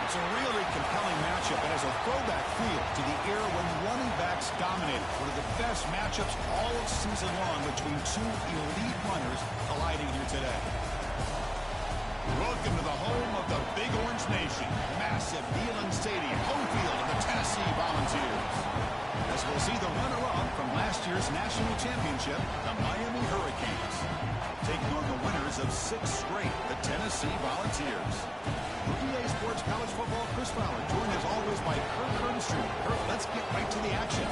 It's a really compelling matchup. It has a throwback feel to the era when running backs dominated. One of the best matchups all season long between two elite runners colliding here today. Welcome to the home of the Big Orange Nation. Massive Neyland Stadium, home field of the Tennessee Volunteers. As we'll see the runner-up from last year's national championship, the Miami Hurricanes, taking on the winners of 6 straight, the Tennessee Volunteers. EA Sports College Football, Chris Fowler, joined as always by Kirk Herbstreit. Kirk, let's get right to the action.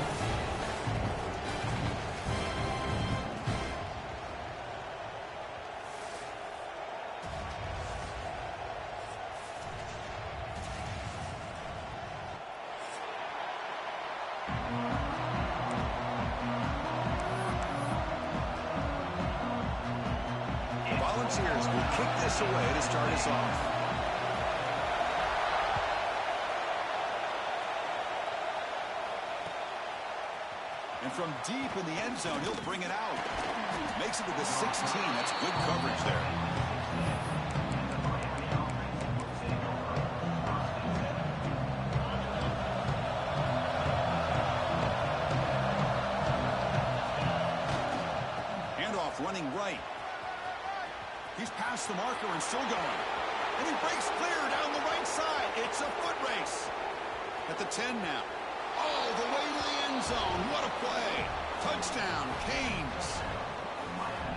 Volunteers will kick this away to start us off. And from deep in the end zone, he'll bring it out. Makes it to the 16. That's good coverage there. Handoff running right. He's past the marker and still going. And he breaks clear down the right side. It's a foot race. At the 10 now. Oh, the way to the end zone. What a play. Touchdown, Canes.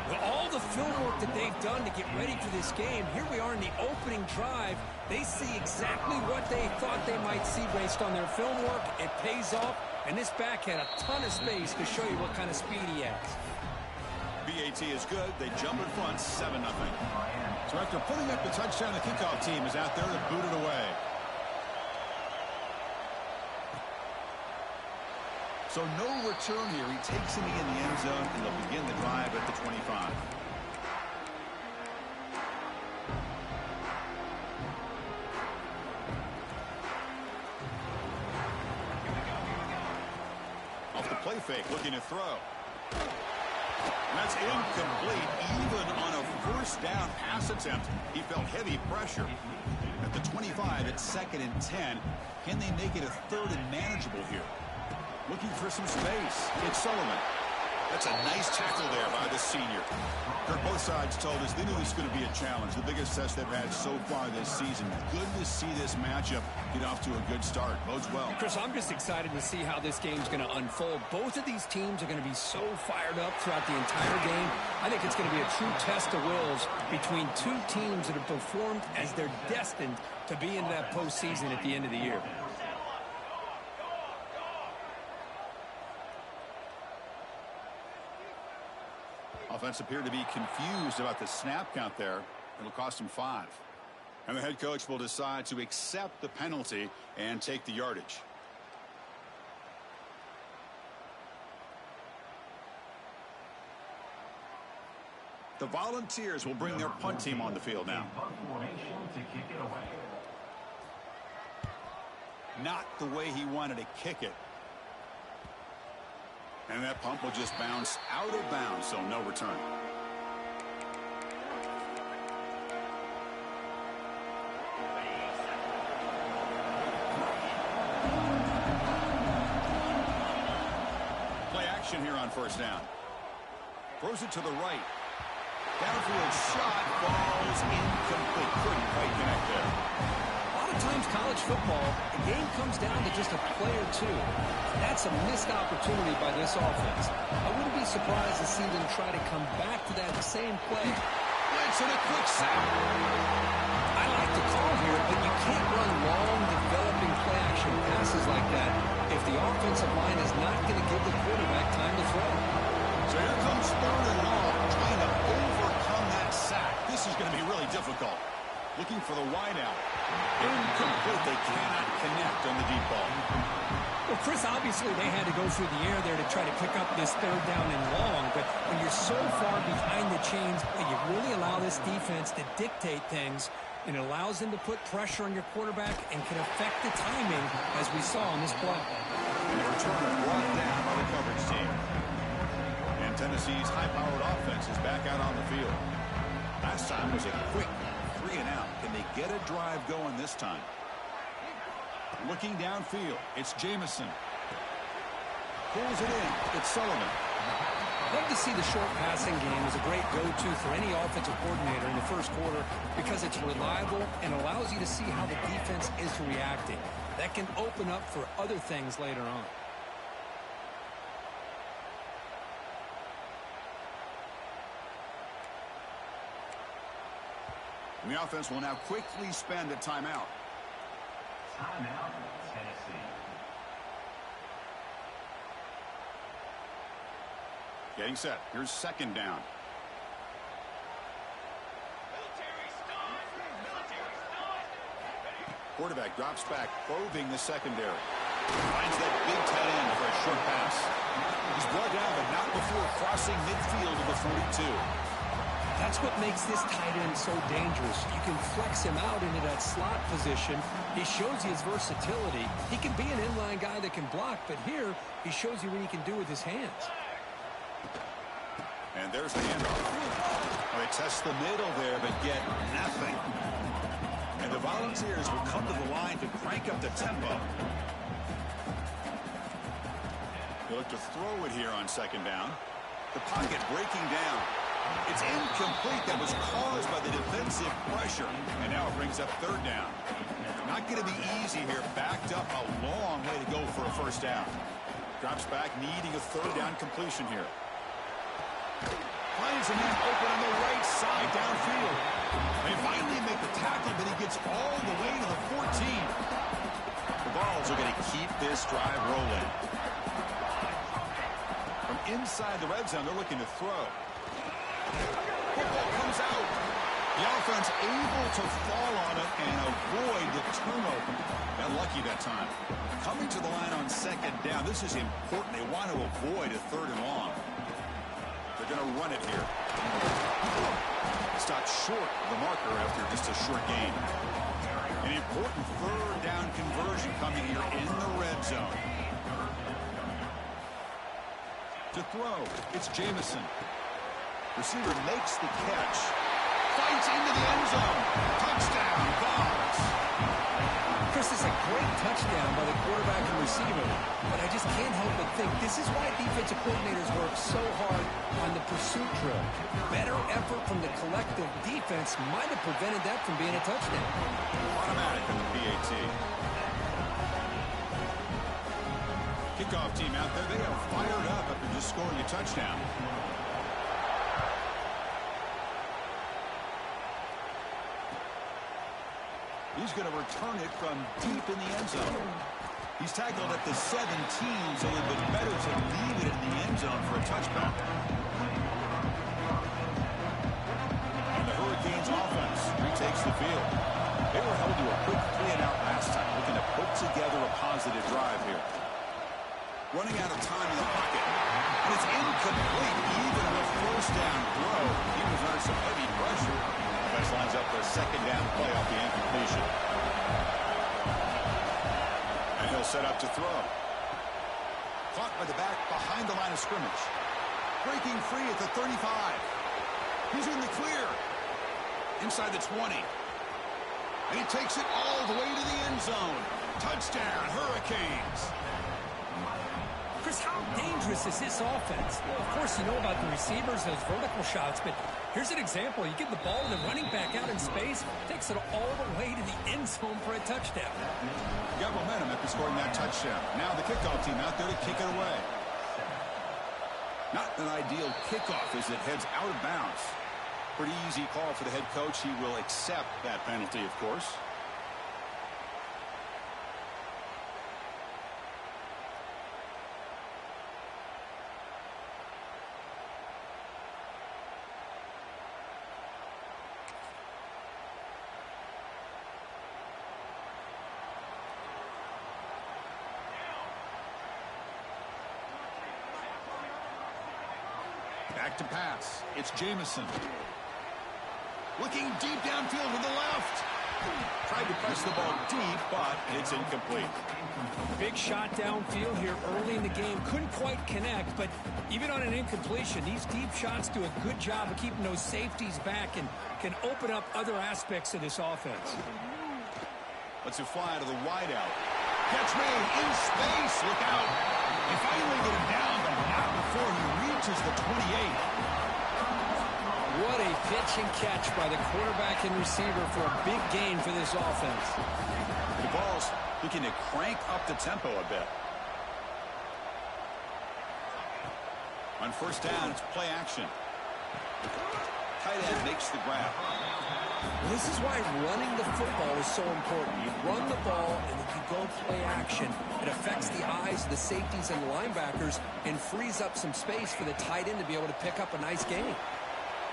With all the film work that they've done to get ready for this game, here we are in the opening drive. They see exactly what they thought they might see based on their film work. It pays off, and this back had a ton of space to show you what kind of speed he has. BAT is good. They jump in front, 7-0. So after putting up the touchdown, the kickoff team is out there to boot it away. So no return here. He takes a knee in the end zone, and they'll begin the drive at the 25. Off the play fake, looking to throw. And that's incomplete, even on a first down pass attempt. He felt heavy pressure. At the 25, it's 2nd and 10. Can they make it a 3rd and manageable here? Looking for some space. It's Sullivan. That's a nice tackle there by the senior. Kirk, both sides told us they knew this was going to be a challenge. The biggest test they've had so far this season. Good to see this matchup get off to a good start. Bodes well. Chris, I'm just excited to see how this game's going to unfold. Both of these teams are going to be so fired up throughout the entire game. I think it's going to be a true test of wills between two teams that have performed as they're destined to be in that postseason at the end of the year. Offense appeared to be confused about the snap count there. It'll cost him 5. And the head coach will decide to accept the penalty and take the yardage. The Volunteers will bring their punt team on the field now. Not the way he wanted to kick it. And that pump will just bounce out of bounds, so no return. Play action here on first down. Throws it to the right. Downfield shot falls incomplete. Couldn't quite connect there. A lot of times college football, the game comes down to just a play or two. That's a missed opportunity by this offense. I wouldn't be surprised to see them try to come back to that same play. Blitz and a quick sack. I like the call here, but you can't run long, developing play-action passes like that if the offensive line is not going to give the quarterback time to throw. So here comes 3rd and long, trying to overcome that sack. This is going to be really difficult. Looking for the wideout. Incomplete. They cannot connect on the deep ball. Well, Chris, obviously they had to go through the air there to try to pick up this 3rd down and long, but when you're so far behind the chains, you really allow this defense to dictate things, and it allows them to put pressure on your quarterback and can affect the timing, as we saw on this play. And the return is brought down by the coverage team. And Tennessee's high-powered offense is back out on the field. Last time was a quick 3-and-out. Can they get a drive going this time? Looking downfield, it's Jamison. Pulls it in. It's Sullivan. Love to see the short passing game as a great go-to for any offensive coordinator in the first quarter because it's reliable and allows you to see how the defense is reacting. That can open up for other things later on. And the offense will now quickly spend a timeout. Timeout, Tennessee. Getting set. Here's second down. Quarterback drops back, probing the secondary. Finds that big tight end for a short pass. He's brought down, but not before crossing midfield to the 42. That's what makes this tight end so dangerous. You can flex him out into that slot position. He shows you his versatility. He can be an inline guy that can block, but here he shows you what he can do with his hands. And there's the handoff. Well, they test the middle there, but get nothing. And the Volunteers will come to the line to crank up the tempo. They look to throw it here on second down. The pocket breaking down. It's incomplete. That was caused by the defensive pressure. And now it brings up third down. Not going to be easy here. Backed up a long way to go for a first down. Drops back, needing a third down completion here. Finds a man open on the right side downfield. They finally make the tackle, but he gets all the way to the 14. The Vols are going to keep this drive rolling. From inside the red zone, they're looking to throw. Football comes out. The offense able to fall on it and avoid the turnover. Got lucky that time. Coming to the line on second down. This is important. They want to avoid a third and long. They're going to run it here. Stopped short of the marker after just a short gain. An important third down conversion coming here in the red zone. To throw, it's Jamison. Receiver makes the catch. Fights into the end zone. Touchdown, Vols. Chris, is a great touchdown by the quarterback and receiver, but I just can't help but think this is why defensive coordinators work so hard on the pursuit drill. Better effort from the collective defense might have prevented that from being a touchdown. Automatic on the PAT. Kickoff team out there, they are fired up after just scoring a touchdown. He's going to return it from deep in the end zone. He's tackled at the 17, so it would have been better to leave it in the end zone for a touchback. And the Hurricanes offense retakes the field. They were held to a quick 3-and-out last time, looking to put together a positive drive here. Running out of time in the pocket. And it's incomplete, even with first down throw. He was under some heavy pressure. Defense lines up the second down play off the incompletion. And he'll set up to throw. Caught by the back behind the line of scrimmage. Breaking free at the 35. He's in the clear. Inside the 20. And he takes it all the way to the end zone. Touchdown, Hurricanes. Chris, how dangerous is this offense? Well, of course, you know about the receivers, those vertical shots, but here's an example. You give the ball to the running back out in space, takes it all the way to the end zone for a touchdown. Got momentum after scoring that touchdown. Now the kickoff team out there to kick it away. Not an ideal kickoff as it heads out of bounds. Pretty easy call for the head coach. He will accept that penalty, of course. Back to pass. It's Jamison. Looking deep downfield to the left. Tried to press the ball deep, but it's incomplete. Big shot downfield here early in the game. Couldn't quite connect, but even on an incompletion, these deep shots do a good job of keeping those safeties back and can open up other aspects of this offense. Let's it fly to the wideout. Catch made in space. Look out. They finally get him down, but not before he reaches the 28. What a pitch and catch by the quarterback and receiver for a big gain for this offense. The ball's looking to crank up the tempo a bit. On first down, it's play action. Tight end makes the grab. This is why running the football is so important. You run the ball and then you go play action. It affects the eyes of the safeties and the linebackers and frees up some space for the tight end to be able to pick up a nice gain.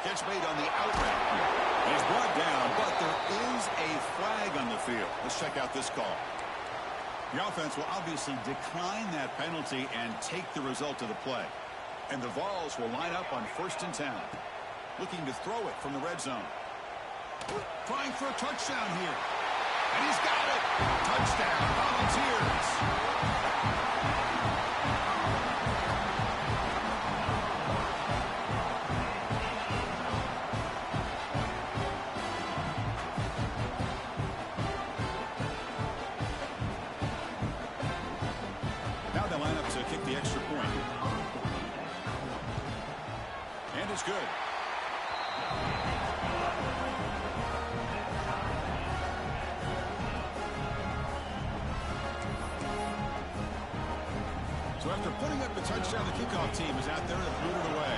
Catch made on the out route. He's brought down, but there is a flag on the field. Let's check out this call. The offense will obviously decline that penalty and take the result of the play. And the Vols will line up on 1st and 10. Looking to throw it from the red zone. Trying for a touchdown here. And he's got it. Touchdown, Volunteers. Now they line up to kick the extra point. And it's good. So after putting up the touchdown, the kickoff team is out there to boot it away.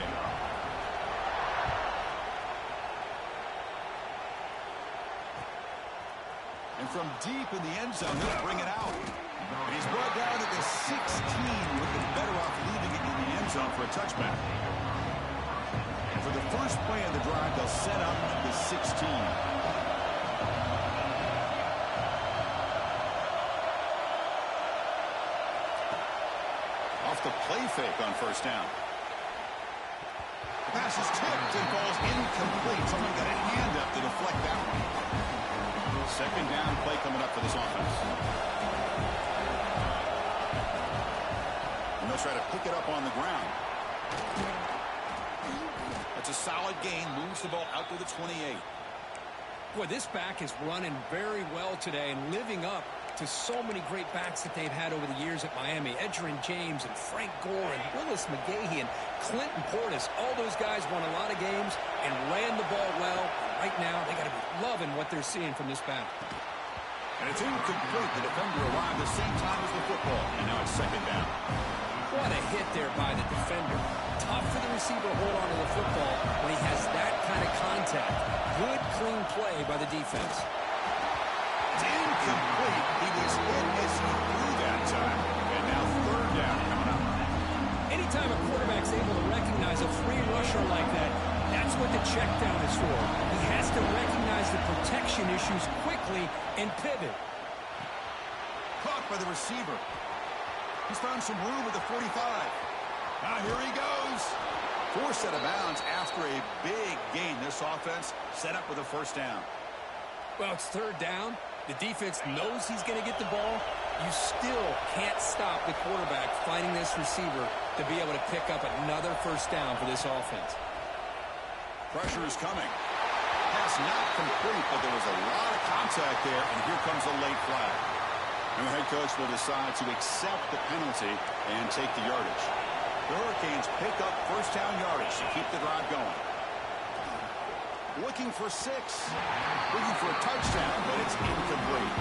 And from deep in the end zone, he'll bring it out. And he's brought down at the 16. Would have been better off leaving it in the end zone for a touchback. And for the first play of the drive, they'll set up the 16. Off the play fake on first down. The pass is tipped and falls incomplete. Someone got a hand up to deflect that one. Second down play coming up for this offense. And they'll try to pick it up on the ground. That's a solid gain. Moves the ball out to the 28. Boy, this back is running very well today and living up to so many great backs that they've had over the years at Miami. Edgerrin James and Frank Gore and Willis McGahee and Clinton Portis. All those guys won a lot of games and ran the ball well. Right now, they got to be loving what they're seeing from this back. And it's incomplete. The defender arrived the same time as the football. And now it's second down. What a hit there by the defender. Tough for the receiver to hold on to the football when he has that kind of contact. Good, clean play by the defense. It's incomplete. He was hit as he threw that time. And now third down coming up. Anytime a quarterback's able to recognize a free rusher like that, that's what the check down is for. He has to recognize the protection issues quickly and pivot. Caught by the receiver. He's found some room at the 45. Now here he goes. Forced out of bounds after a big gain. This offense set up with a first down. Well, it's third down. The defense knows he's going to get the ball. You still can't stop the quarterback finding this receiver to be able to pick up another first down for this offense. Pressure is coming. Pass not complete, but there was a lot of contact there, and here comes a late flag. And the head coach will decide to accept the penalty and take the yardage. The Hurricanes pick up first down yardage to keep the drive going. Looking for 6. Looking for a touchdown, but it's incomplete.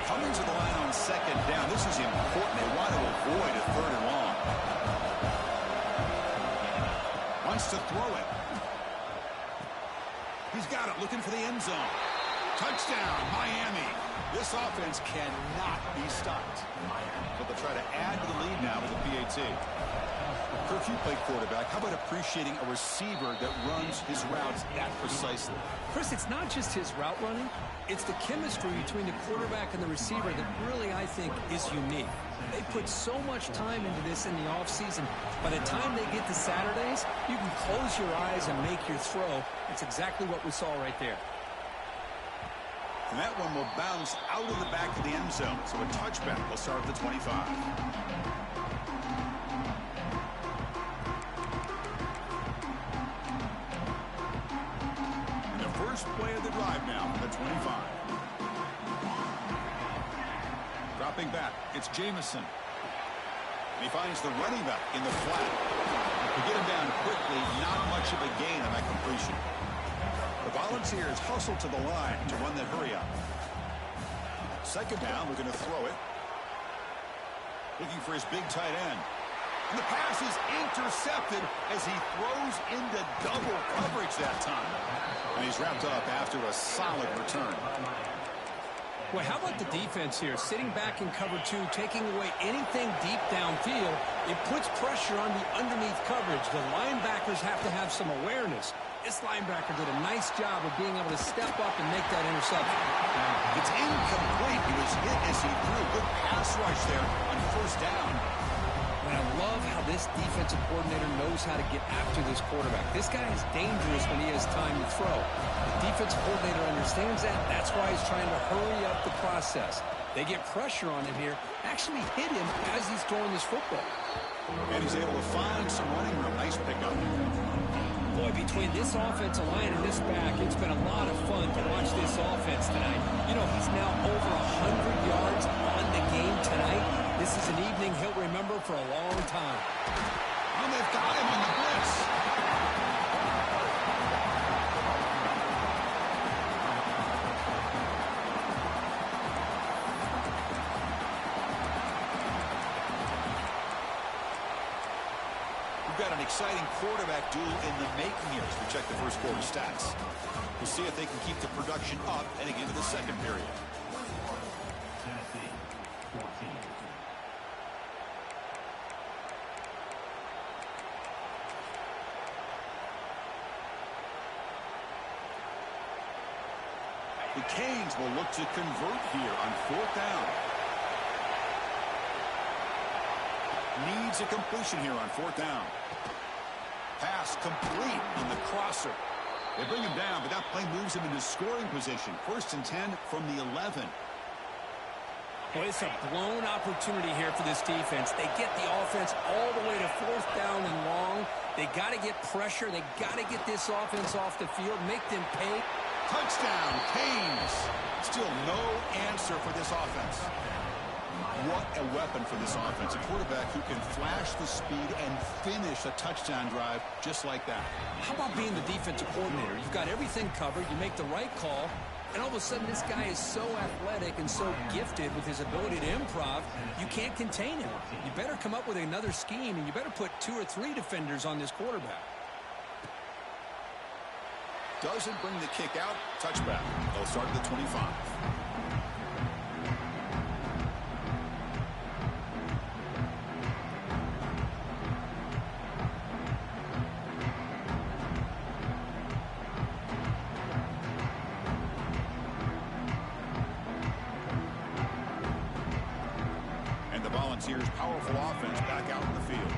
Coming to the line on second down. This is important. They want to avoid a third and long. Wants to throw it. He's got it. Looking for the end zone. Touchdown, Miami. This offense cannot be stopped. But they'll try to add to the lead now with the PAT. Kirk, you play quarterback. How about appreciating a receiver that runs his routes that precisely? Chris, it's not just his route running. It's the chemistry between the quarterback and the receiver that really, I think, is unique. They put so much time into this in the offseason. By the time they get to Saturdays, you can close your eyes and make your throw. It's exactly what we saw right there. And that one will bounce out of the back of the end zone. So a touchback will start at the 25. first play of the drive now from the 25. Dropping back, it's Jamison. And he finds the running back in the flat. To get him down quickly, not much of a gain on that completion. The Volunteers hustle to the line to run the hurry up. Second down, we're going to throw it. Looking for his big tight end. And the pass is intercepted as he throws into double coverage that time. And he's wrapped up after a solid return. Well, how about the defense here? Sitting back in cover two, taking away anything deep downfield. It puts pressure on the underneath coverage. The linebackers have to have some awareness. This linebacker did a nice job of being able to step up and make that interception. It's incomplete. He was hit as he threw. Good pass rush there on first down. And I love how this defensive coordinator knows how to get after this quarterback. This guy is dangerous when he has time to throw. The defensive coordinator understands that. That's why he's trying to hurry up the process. They get pressure on him here, actually hit him as he's throwing this football. And he's able to find some running room. Nice pickup. Boy, between this offensive line and this back, it's been a lot of fun to watch this offense tonight. You know, he's now over 100 yards on the game tonight. This is an evening he'll remember for a long time. And they've got him on the blitz. We've got an exciting quarterback duel in the making here as we check the first quarter stats. We'll see if they can keep the production up heading into the second period. Tennessee, 14. The Canes will look to convert here on fourth down. Needs a completion here on fourth down. Pass complete on the crosser. They bring him down, but that play moves him into scoring position. First and 10 from the 11. Well, it's a blown opportunity here for this defense. They get the offense all the way to fourth down and long. They got to get pressure. They got to get this offense off the field, make them pay. Touchdown, Canes. Still no answer for this offense. What a weapon for this offense. A quarterback who can flash the speed and finish a touchdown drive just like that. How about being the defensive coordinator? You've got everything covered. You make the right call. And all of a sudden, this guy is so athletic and so gifted with his ability to improv, you can't contain him. You better come up with another scheme, and you better put 2 or 3 defenders on this quarterback. Doesn't bring the kick out. Touchback. They'll start at the 25. And the Volunteers' powerful offense back out in the field.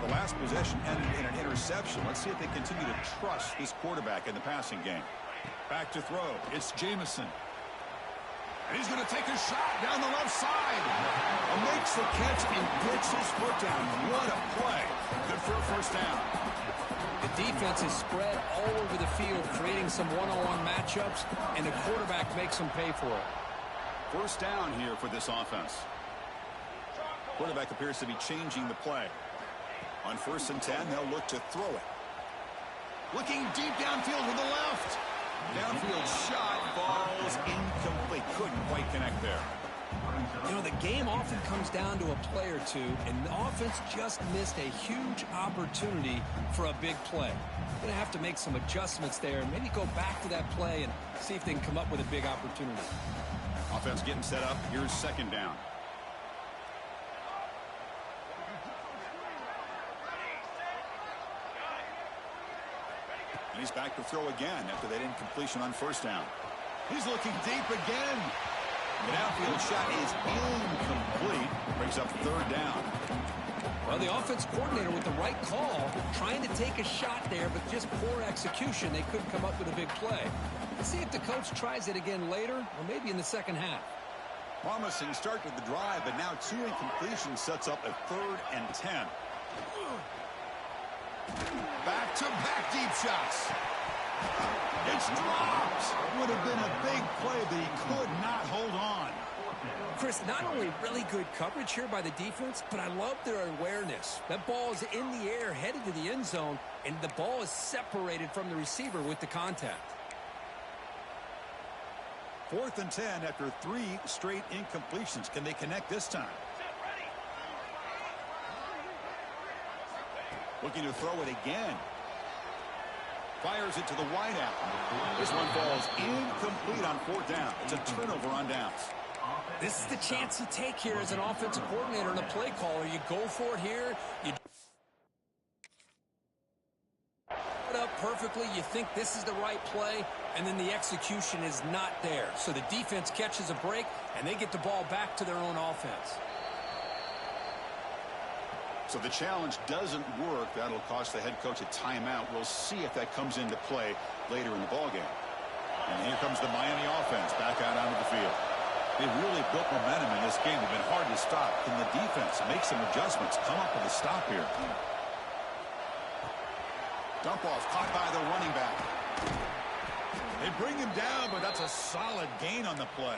The last possession ended in an interception. Let's see if they continue to trust this quarterback in the passing game. Back to throw. It's Jamison. And he's going to take a shot down the left side. Makes the catch and gets his foot down. What a play. Good for a first down. The defense is spread all over the field, creating some one-on-one matchups, and the quarterback makes them pay for it. First down here for this offense. Quarterback appears to be changing the play. On first and 10, they'll look to throw it. Looking deep downfield to the left. Downfield shot falls incomplete. Couldn't quite connect there. You know, the game often comes down to a play or two, and the offense just missed a huge opportunity for a big play. They're going to have to make some adjustments there and maybe go back to that play and see if they can come up with a big opportunity. Offense getting set up. Here's second down. And he's back to throw again after that incompletion on first down. He's looking deep again. The downfield shot is incomplete. Brings up third down. Well, the offense coordinator with the right call, trying to take a shot there, but just poor execution. They couldn't come up with a big play. Let's see if the coach tries it again later or maybe in the second half. Promising start to the drive, but now 2 incompletions sets up a third and 10. Back-to-back deep shots. It's dropped. Would have been a big play, but he could not hold on. Chris, not only really good coverage here by the defense, but I love their awareness. That ball is in the air, headed to the end zone, and the ball is separated from the receiver with the contact. 4th and 10 after 3 straight incompletions. Can they connect this time? Looking to throw it again. Fires it to the wideout. This one falls incomplete on 4th down. It's a turnover on downs. This is the chance you take here as an offensive coordinator and a play caller. You go for it here. You it up perfectly. You think this is the right play, and then the execution is not there. So the defense catches a break, and they get the ball back to their own offense. So the challenge doesn't work. That'll cost the head coach a timeout. We'll see if that comes into play later in the ballgame. And here comes the Miami offense back out onto the field. They really built momentum in this game. They've been hard to stop. Can the defense make some adjustments? Come up with a stop here. Dump off caught by the running back. They bring him down, but that's a solid gain on the play.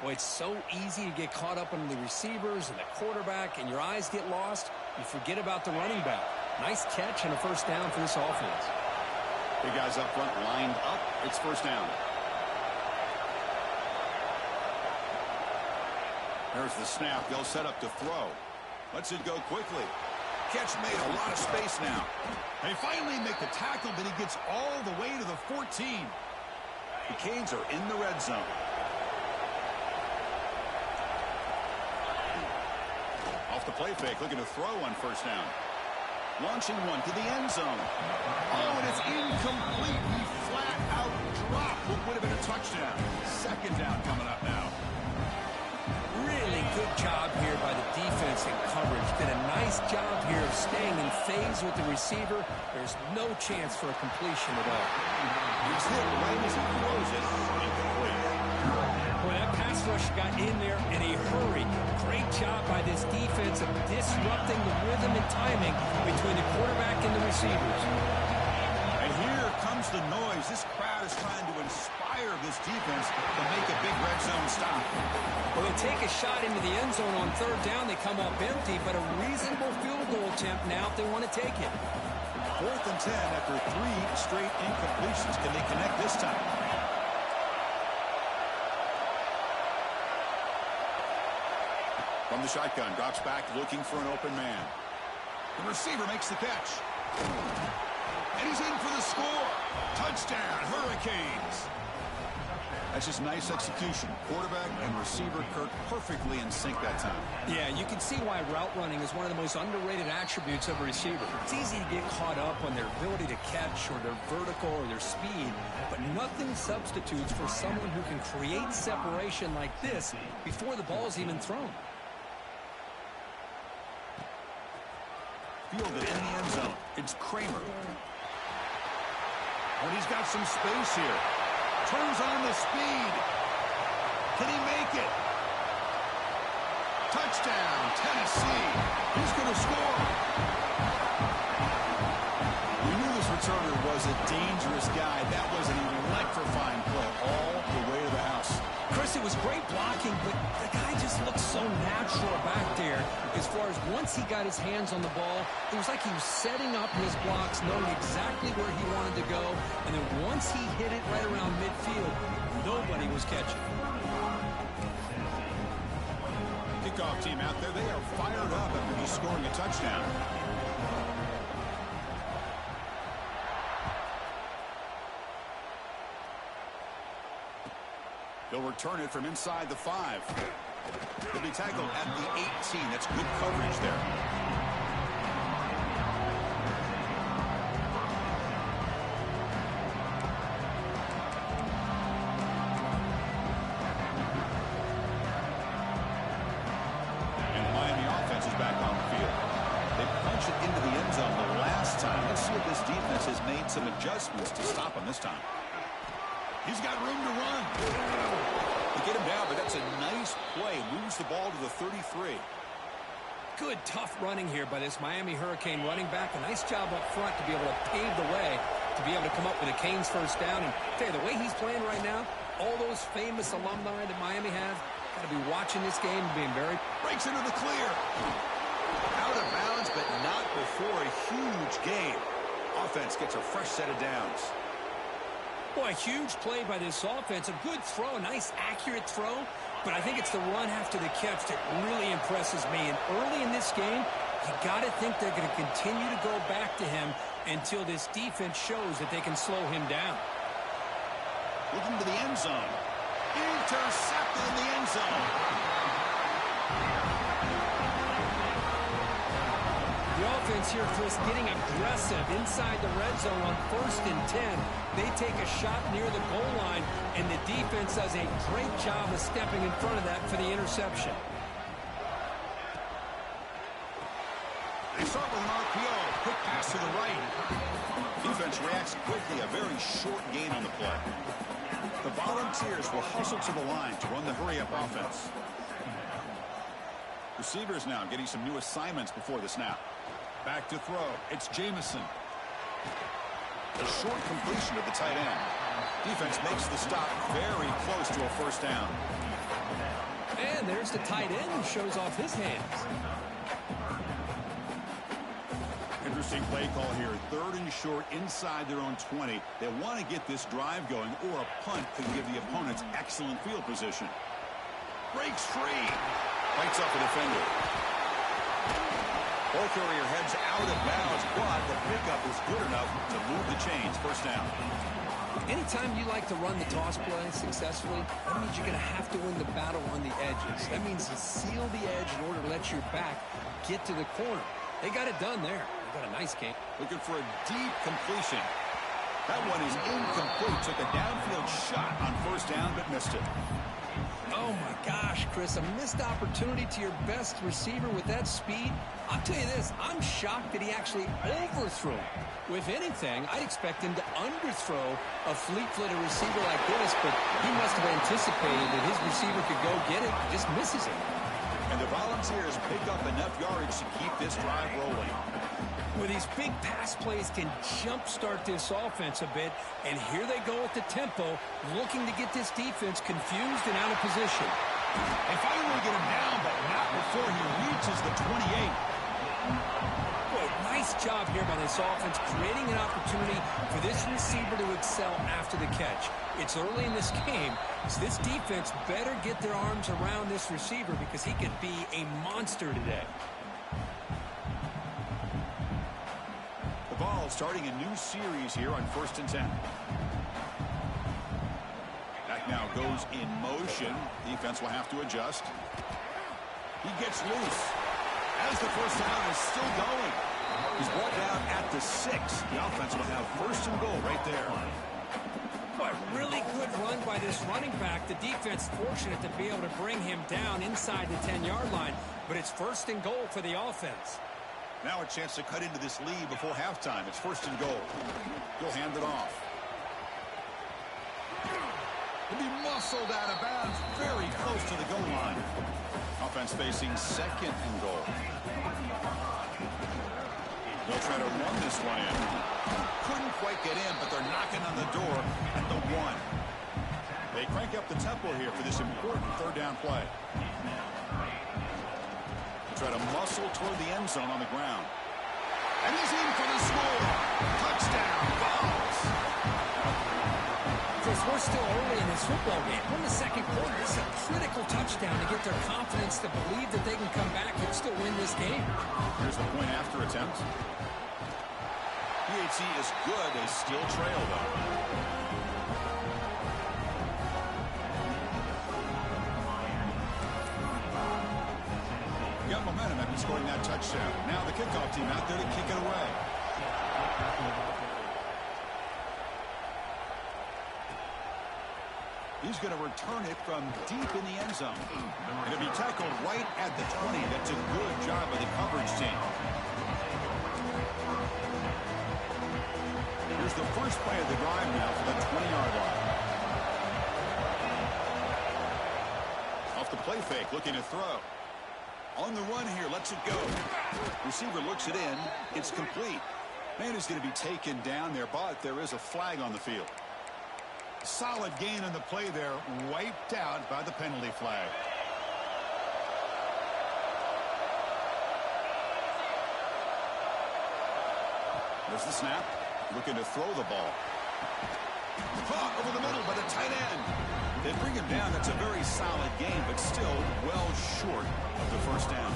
Boy, it's so easy to get caught up on the receivers and the quarterback, and your eyes get lost. You forget about the running back. Nice catch and a first down for this offense. Big guys up front lined up. It's first down. There's the snap. They'll set up to throw. Lets it go quickly. Catch made, a lot of space now. They finally make the tackle, but he gets all the way to the 14. The Canes are in the red zone. Off the play fake, looking to throw on first down. Launching one to the end zone. Oh, and it's incomplete. He flat out dropped what would have been a touchdown. Second down coming up now. Really good job here by the defense in coverage. Did a nice job here of staying in phase with the receiver. There's no chance for a completion at all. He's hit right as he throws it. Incomplete. Boy, that pass rush got in there in a hurry. Great job by this defense of disrupting the rhythm and timing between the quarterback and the receivers. And here comes the noise. This crowd is trying to inspire this defense to make a big red zone stop. Well, they take a shot into the end zone on third down. They come up empty, but a reasonable field goal attempt now if they want to take it. 4th and 10 after 3 straight incompletions. Can they connect this time? From the shotgun, drops back looking for an open man. The receiver makes the catch. And he's in for the score. Touchdown, Hurricanes. That's just nice execution. Quarterback and receiver Kirk perfectly in sync that time. Yeah, you can see why route running is one of the most underrated attributes of a receiver. It's easy to get caught up on their ability to catch or their vertical or their speed, but nothing substitutes for someone who can create separation like this before the ball's even thrown. Fielded in the end zone. It's Kramer. And he's got some space here. Turns on the speed. Can he make it? Touchdown, Tennessee. He's going to score. We knew this returner was a dangerous guy. That was an electrifying play all the way to the house. Chris, it was great blocking, but the guy just looked so natural back there. As far as once he got his hands on the ball, it was like he was setting up his blocks, knowing exactly where he wanted to go. And then once he hit it right around midfield, nobody was catching. Kickoff team out there, they are fired up after just scoring a touchdown. They'll return it from inside the 5. They'll be tackled at the 18. That's good coverage there. And the Miami offense is back on the field. They punched it into the end zone the last time. Let's see if this defense has made some adjustments to stop them this time. He's got room to run. They get him down, but that's a nice play. Moves the ball to the 33. Good, tough running here by this Miami Hurricane running back. A nice job up front to be able to pave the way to be able to come up with a Canes first down. And tell you, the way he's playing right now, all those famous alumni that Miami have, got to be watching this game and being very... Breaks into the clear. Out of bounds, but not before a huge gain. Offense gets a fresh set of downs. Boy, a huge play by this offense. A good throw, a nice, accurate throw. But I think it's the run after the catch that really impresses me. And early in this game, you got to think they're going to continue to go back to him until this defense shows that they can slow him down. Looking to the end zone. Intercepted in the end zone. The offense here, Chris, getting aggressive inside the red zone on 1st and 10. They take a shot near the goal line, and the defense does a great job of stepping in front of that for the interception. They start with an RPO. Quick pass to the right. Defense reacts quickly. A very short gain on the play. The Volunteers will hustle to the line to run the hurry-up offense. Receivers now getting some new assignments before the snap. Back to throw. It's Jamison. A short completion to the tight end. Defense makes the stop very close to a first down. And there's the tight end who shows off his hands. Interesting play call here. 3rd and short inside their own 20. They want to get this drive going, or a punt could give the opponents excellent field position. Breaks free. Fights off a defender. Ball carrier heads out of bounds, but the pickup is good enough to move the chains. First down. Anytime you like to run the toss play successfully, that means you're going to have to win the battle on the edges. That means you seal the edge in order to let your back get to the corner. They got it done there. They got a nice game. Looking for a deep completion. That one is incomplete. Took a downfield shot on first down, but missed it. Oh, my gosh, Chris, a missed opportunity to your best receiver with that speed. I'll tell you this, I'm shocked that he actually overthrew. With anything, I'd expect him to underthrow a fleet-footed receiver like this, but he must have anticipated that his receiver could go get it, just misses it. And the Volunteers pick up enough yardage to keep this drive rolling. Well, these big pass plays can jumpstart this offense a bit, and here they go at the tempo, looking to get this defense confused and out of position. They finally get him down, but not before he reaches the 28. Boy, nice job here by this offense, creating an opportunity for this receiver to excel after the catch. It's early in this game, so this defense better get their arms around this receiver because he could be a monster today. The ball starting a new series here on 1st and 10. Back now goes in motion. Defense will have to adjust. He gets loose. As the first down is still going. He's brought down at the 6. The offense will have 1st and goal right there. But really good run by this running back. The defense fortunate to be able to bring him down inside the 10-yard line. But it's 1st and goal for the offense. Now a chance to cut into this lead before halftime. It's 1st and goal. He'll hand it off. He'll be muscled out of bounds very close to the goal line. Offense facing 2nd and goal. They'll try to run this one in. Couldn't quite get in, but they're knocking on the door at the 1. They crank up the tempo here for this important 3rd down play. Try to muscle toward the end zone on the ground. And he's in for the score. Touchdown, Vols. Chris, we're still early in this football game. We're in the 2nd quarter. This is a critical touchdown to get their confidence to believe that they can come back and still win this game. Here's the point after attempt. PHC is good. They still trail, though. Got momentum after scoring that touchdown. Now the kickoff team out there to kick it away. He's going to return it from deep in the end zone. It'll be tackled right at the 20. That's a good job of the coverage team. Here's the first play of the drive now for the 20-yard line. Off the play fake, looking to throw. On the run here, lets it go. Receiver looks it in. It's complete. Man is going to be taken down there, but there is a flag on the field. Solid gain on the play there, wiped out by the penalty flag. There's the snap, looking to throw the ball. Caught over the middle by the tight end. They bring him down. That's a very solid game, but still well short of the first down.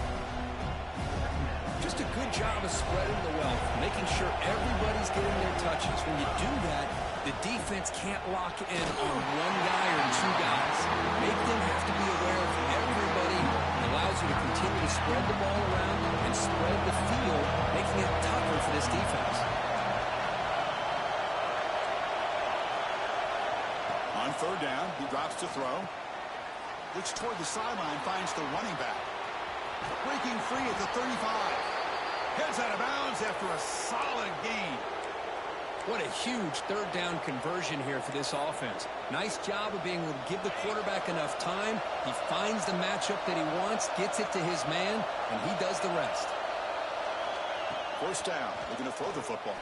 Just a good job of spreading the wealth, making sure everybody's getting their touches. When you do that, the defense can't lock in on one guy or two guys. Make them have to be aware of everybody. It allows you to continue to spread the ball around and spread the field, making it tougher for this defense. On third down, he drops to throw. Looks toward the sideline, finds the running back. Breaking free at the 35. Heads out of bounds after a solid gain. What a huge third down conversion here for this offense. Nice job of being able to give the quarterback enough time. He finds the matchup that he wants, gets it to his man, and he does the rest. First down, looking to throw the football.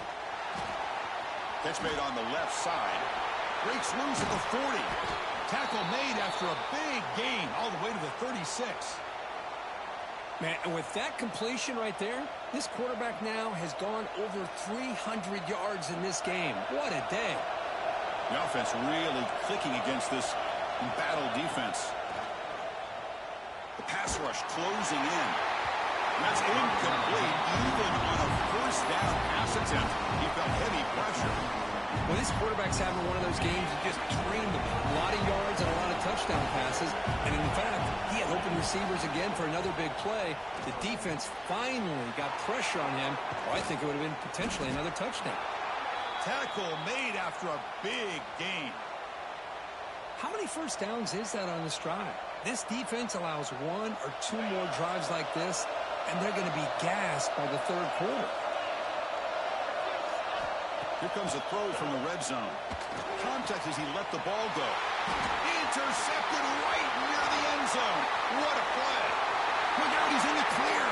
Catch made on the left side. Breaks loose at the 40. Tackle made after a big gain all the way to the 36. Man, and with that completion right there, this quarterback now has gone over 300 yards in this game. What a day. The offense really clicking against this embattled defense. The pass rush closing in. That's incomplete. Even on a first down pass attempt, he felt heavy pressure. Well, this quarterback's having one of those games that just dreamed of a lot of yards and a lot of touchdown passes. And in fact, he had open receivers again for another big play. The defense finally got pressure on him, or I think it would have been potentially another touchdown. Tackle made after a big gain. How many first downs is that on this drive? This defense allows one or two more drives like this, and they're going to be gassed by the third quarter. Here comes a throw from the red zone. Contact as he let the ball go. Intercepted right near the end zone. What a play. Look out, he's in the clear.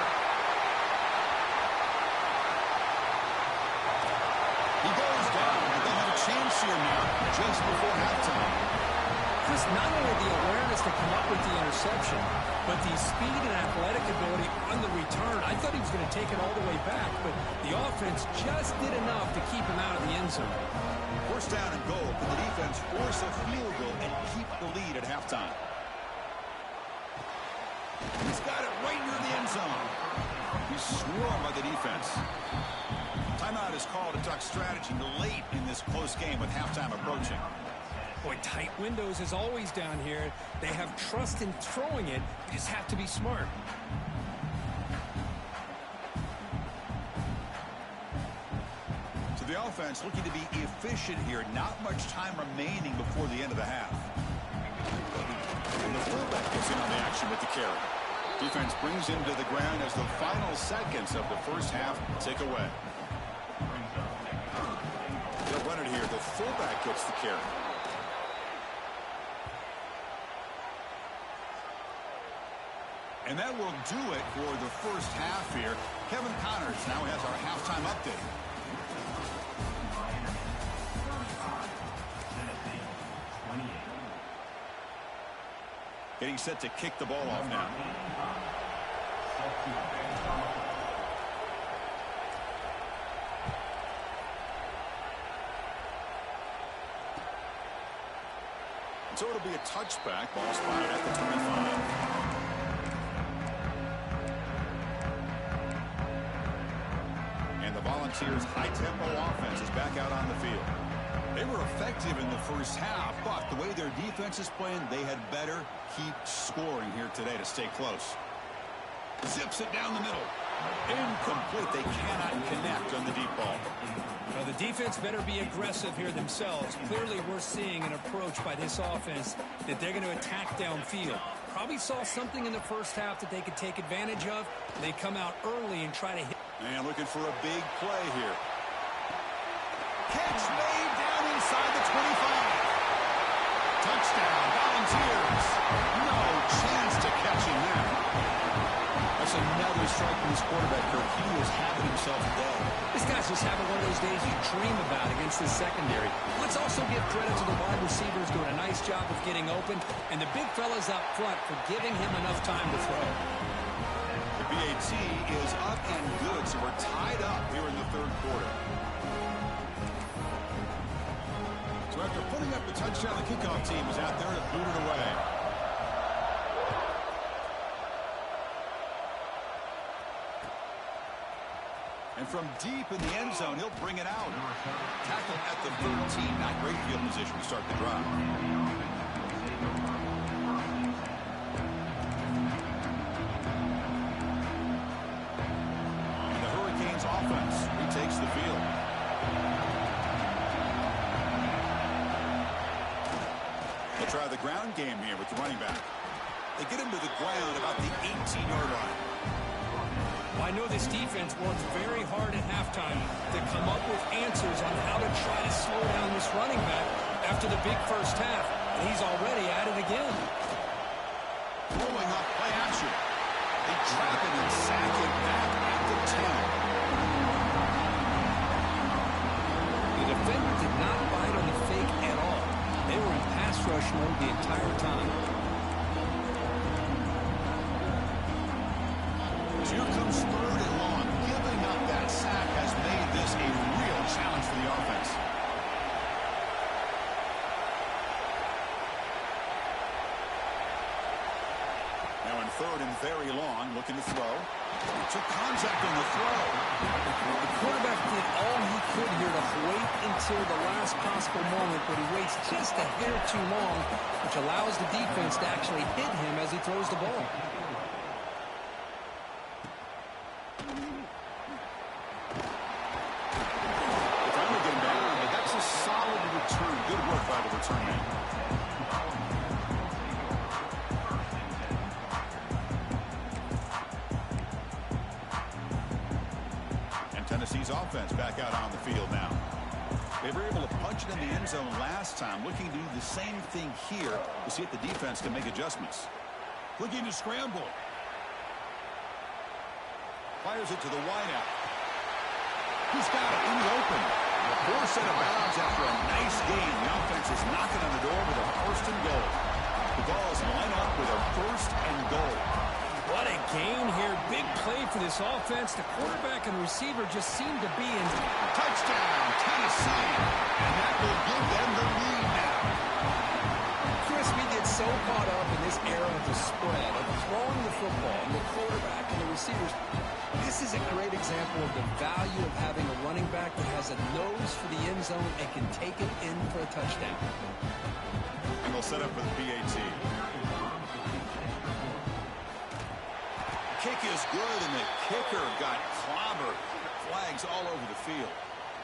He goes down, but they'll have a chance here now just before halftime. Chris, not only the awareness to come up with the interception, but the speed and athletic ability on the return. I thought he was going to take it all the way back, but the offense just did enough to keep him out of the end zone. First down and goal. Can the defense force a field goal and keep the lead at halftime? He's got it right near the end zone. He's swarmed by the defense. Timeout is called to talk strategy late in this close game with halftime approaching. Boy, tight windows as always down here. They have trust in throwing it. They just have to be smart. So the offense looking to be efficient here. Not much time remaining before the end of the half. And the fullback gets in on the action with the carry. Defense brings him to the ground as the final seconds of the first half tick away. They'll run it here. The fullback gets the carry. And that will do it for the first half here. Kevin Connors now has our halftime update. Getting set to kick the ball off now. So it'll be a touchback. Ball spotted at the 25. Volunteers' high-tempo offense is back out on the field. They were effective in the first half, but the way their defense is playing, they had better keep scoring here today to stay close. Zips it down the middle. Incomplete. They cannot connect on the deep ball. Well, the defense better be aggressive here themselves. Clearly, we're seeing an approach by this offense that they're going to attack downfield. Probably saw something in the first half that they could take advantage of. They come out early and try to hit. And looking for a big play here. Catch made down inside the 25. Touchdown, Volunteers. No chance to catch him there. That's another strike from this quarterback, Kirk. He is having himself a day. This guy's just having one of those days you dream about against this secondary. Let's also give credit to the wide receivers doing a nice job of getting open, and the big fellas up front for giving him enough time to throw. The BAT is up and good, so we're tied up here in the third quarter. So after putting up the touchdown, the kickoff team is out there to boot it away. And from deep in the end zone, he'll bring it out. Tackle at the 13. Not great field position to start the drive. And the Hurricanes offense retakes the field. They'll try the ground game here with the running back. They get him to the ground about the 18-yard line. I know this defense worked very hard at halftime to come up with answers on how to try to slow down this running back after the big first half. And he's already at it again. Rolling up play action. They trap him and sack him back at the 10. The defender did not bite on the fake at all. They were in pass rush mode the entire time. Here comes third and long. Giving up that sack has made this a real challenge for the offense. Now in third and very long, looking to throw. Took contact on the throw. The quarterback did all he could here to wait until the last possible moment, but he waits just a hair too long, which allows the defense to actually hit him as he throws the ball. Good work by the return man. And Tennessee's offense back out on the field now. They were able to punch it in the end zone last time, looking to do the same thing here to see if the defense can make adjustments. Looking to scramble. Fires it to the wideout. He's got it in the open. Four set of bounds after a nice gain. The offense is knocking on the door with a first and goal. The Vols line up with a first and goal. What a gain here. Big play for this offense. The quarterback and receiver just seem to be in. Touchdown, Tennessee. And that will give them the lead now. Chris, we get so caught up in this era of the spread, of throwing the football, and the quarterback and the receivers. This is a great example of the value of having a running back that has a nose for the end zone and can take it in for a touchdown. And they'll set up for the PAT. Kick is good, and the kicker got clobbered. Flags all over the field.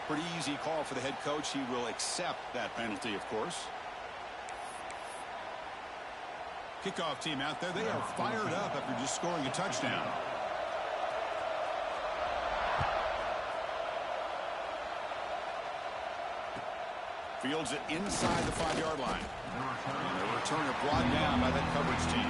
Pretty easy call for the head coach. He will accept that penalty, of course. Kickoff team out there. They are fired up after just scoring a touchdown. Fields it inside the 5-yard line. And the returner brought down by that coverage team.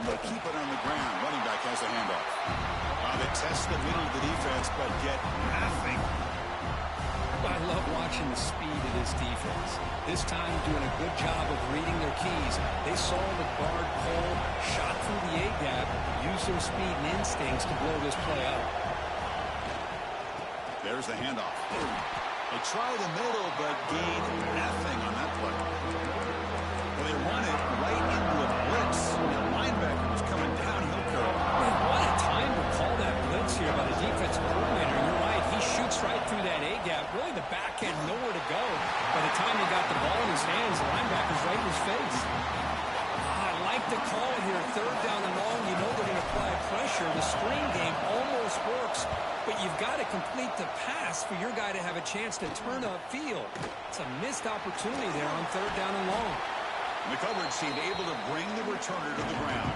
They keep it on the ground. Running back has the handoff. They test the middle of the defense, but get nothing. I love watching the speed of this defense. This time doing a good job of reading their keys. They saw the guard pull, shot through the A-gap, used their speed and instincts to blow this play up. There's the handoff. They try the middle, but gain nothing on that play. Well, they run it right into a blitz. The linebacker was coming downhill curve. Man, what a time to call that blitz here by the defensive coordinator. You're right, he shoots right through that A-gap. Really, the back end, nowhere to go. By the time he got the ball in his hands, the linebacker's right in his face. I like the call here. Third down and long, you know they're going to apply pressure. The screen game almost works, but you've got to complete the pass for your guy to have a chance to turn upfield. It's a missed opportunity there on third down and long. The coverage team able to bring the returner to the ground.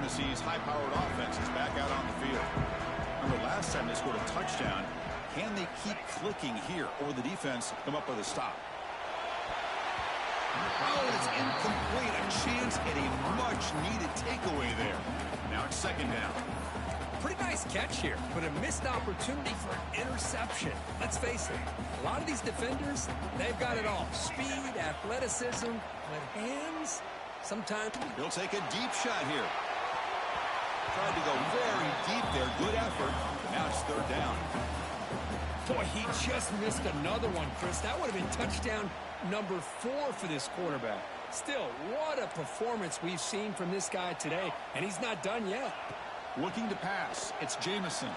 Tennessee's high-powered offense is back out on the field. Remember, last time they scored a touchdown. Can they keep clicking here, or the defense come up with a stop? Oh, it's incomplete. A chance at a much-needed takeaway there. Now it's second down. Pretty nice catch here, but a missed opportunity for an interception. Let's face it, a lot of these defenders, they've got it all. Speed, athleticism, but hands, sometimes. He'll take a deep shot here. Tried to go very deep there. Good effort. Now it's third down. Boy, he just missed another one, Chris. That would have been touchdown number 4 for this quarterback. Still, what a performance we've seen from this guy today, and he's not done yet. Looking to pass. It's Jamison.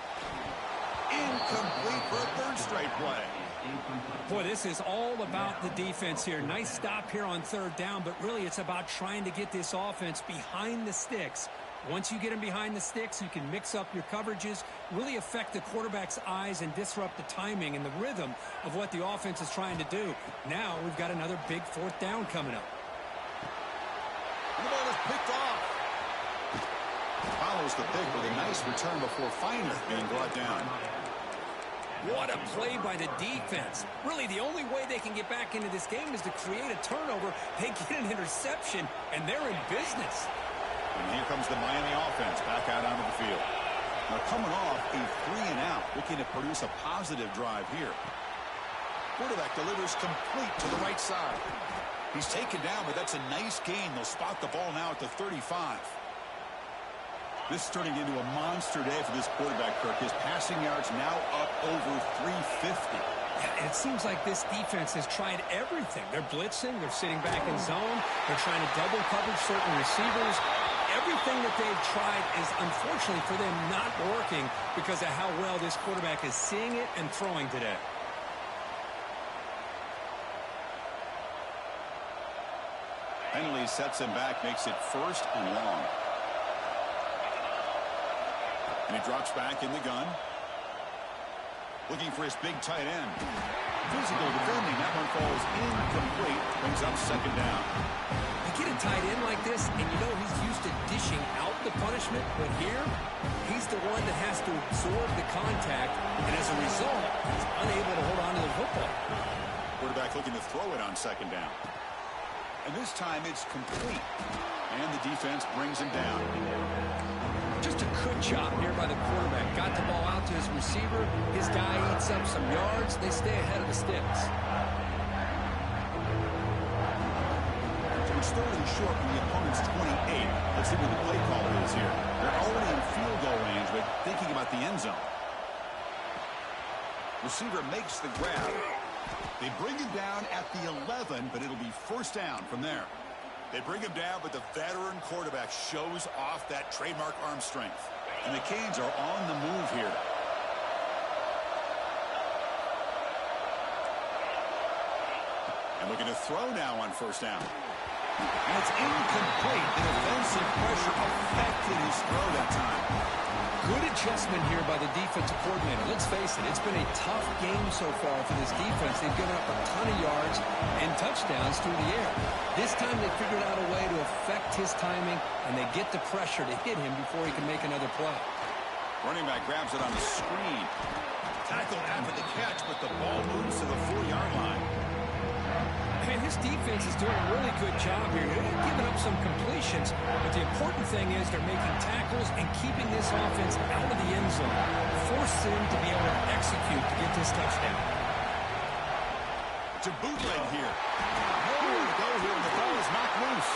Incomplete for a third straight play. Boy, this is all about the defense here. Nice stop here on third down, but really it's about trying to get this offense behind the sticks. Once you get them behind the sticks, you can mix up your coverages, really affect the quarterback's eyes and disrupt the timing and the rhythm of what the offense is trying to do. Now we've got another big fourth down coming up. And the ball is picked off. Follows the pick with a nice return before finally being brought down. What a play by the defense. Really, the only way they can get back into this game is to create a turnover. They get an interception, and they're in business. And here comes the Miami offense back out onto the field. Now coming off a 3-and-out, looking to produce a positive drive here. Quarterback delivers complete to the right side. He's taken down, but that's a nice gain. They'll spot the ball now at the 35. This is turning into a monster day for this quarterback, Kirk. His passing yards now up over 350. Yeah, it seems like this defense has tried everything. They're blitzing. They're sitting back in zone. They're trying to double coverage certain receivers. Everything that they've tried is, unfortunately for them, not working because of how well this quarterback is seeing it and throwing today. Penalty sets him back, makes it first and long. And he drops back in the gun. Looking for his big tight end. Physical defending. That one falls incomplete. Brings up second down. You get a tight end like this, and you know he's used to dishing out the punishment, but here, he's the one that has to absorb the contact, and as a result, he's unable to hold on to the football. Quarterback looking to throw it on second down. And this time it's complete. And the defense brings him down. Just a good job here by the quarterback. Got the ball out to his receiver. His guy eats up some yards. They stay ahead of the sticks. So it's third and short from the opponent's 28. Let's see what the play call is here. They're already in field goal range, but thinking about the end zone. Receiver makes the grab. They bring him down at the 11, but it'll be first down from there. They bring him down, but the veteran quarterback shows off that trademark arm strength. And the Canes are on the move here. And looking to throw now on first down. And it's incomplete. The defensive pressure affected his throw that time. Good adjustment here by the defensive coordinator. Let's face it, it's been a tough game so far for this defense. They've given up a ton of yards and touchdowns through the air. This time they figured out a way to affect his timing, and they get the pressure to hit him before he can make another play. Running back grabs it on the screen. Tackled after the catch, but the ball moves to the 4-yard line. Man, this defense is doing a really good job here. They're giving up some completions, but the important thing is they're making tackles and keeping this offense out of the end zone. Force them to be able to execute to get this touchdown. It's a bootleg here. Nowhere to go here, and the ball is knocked loose.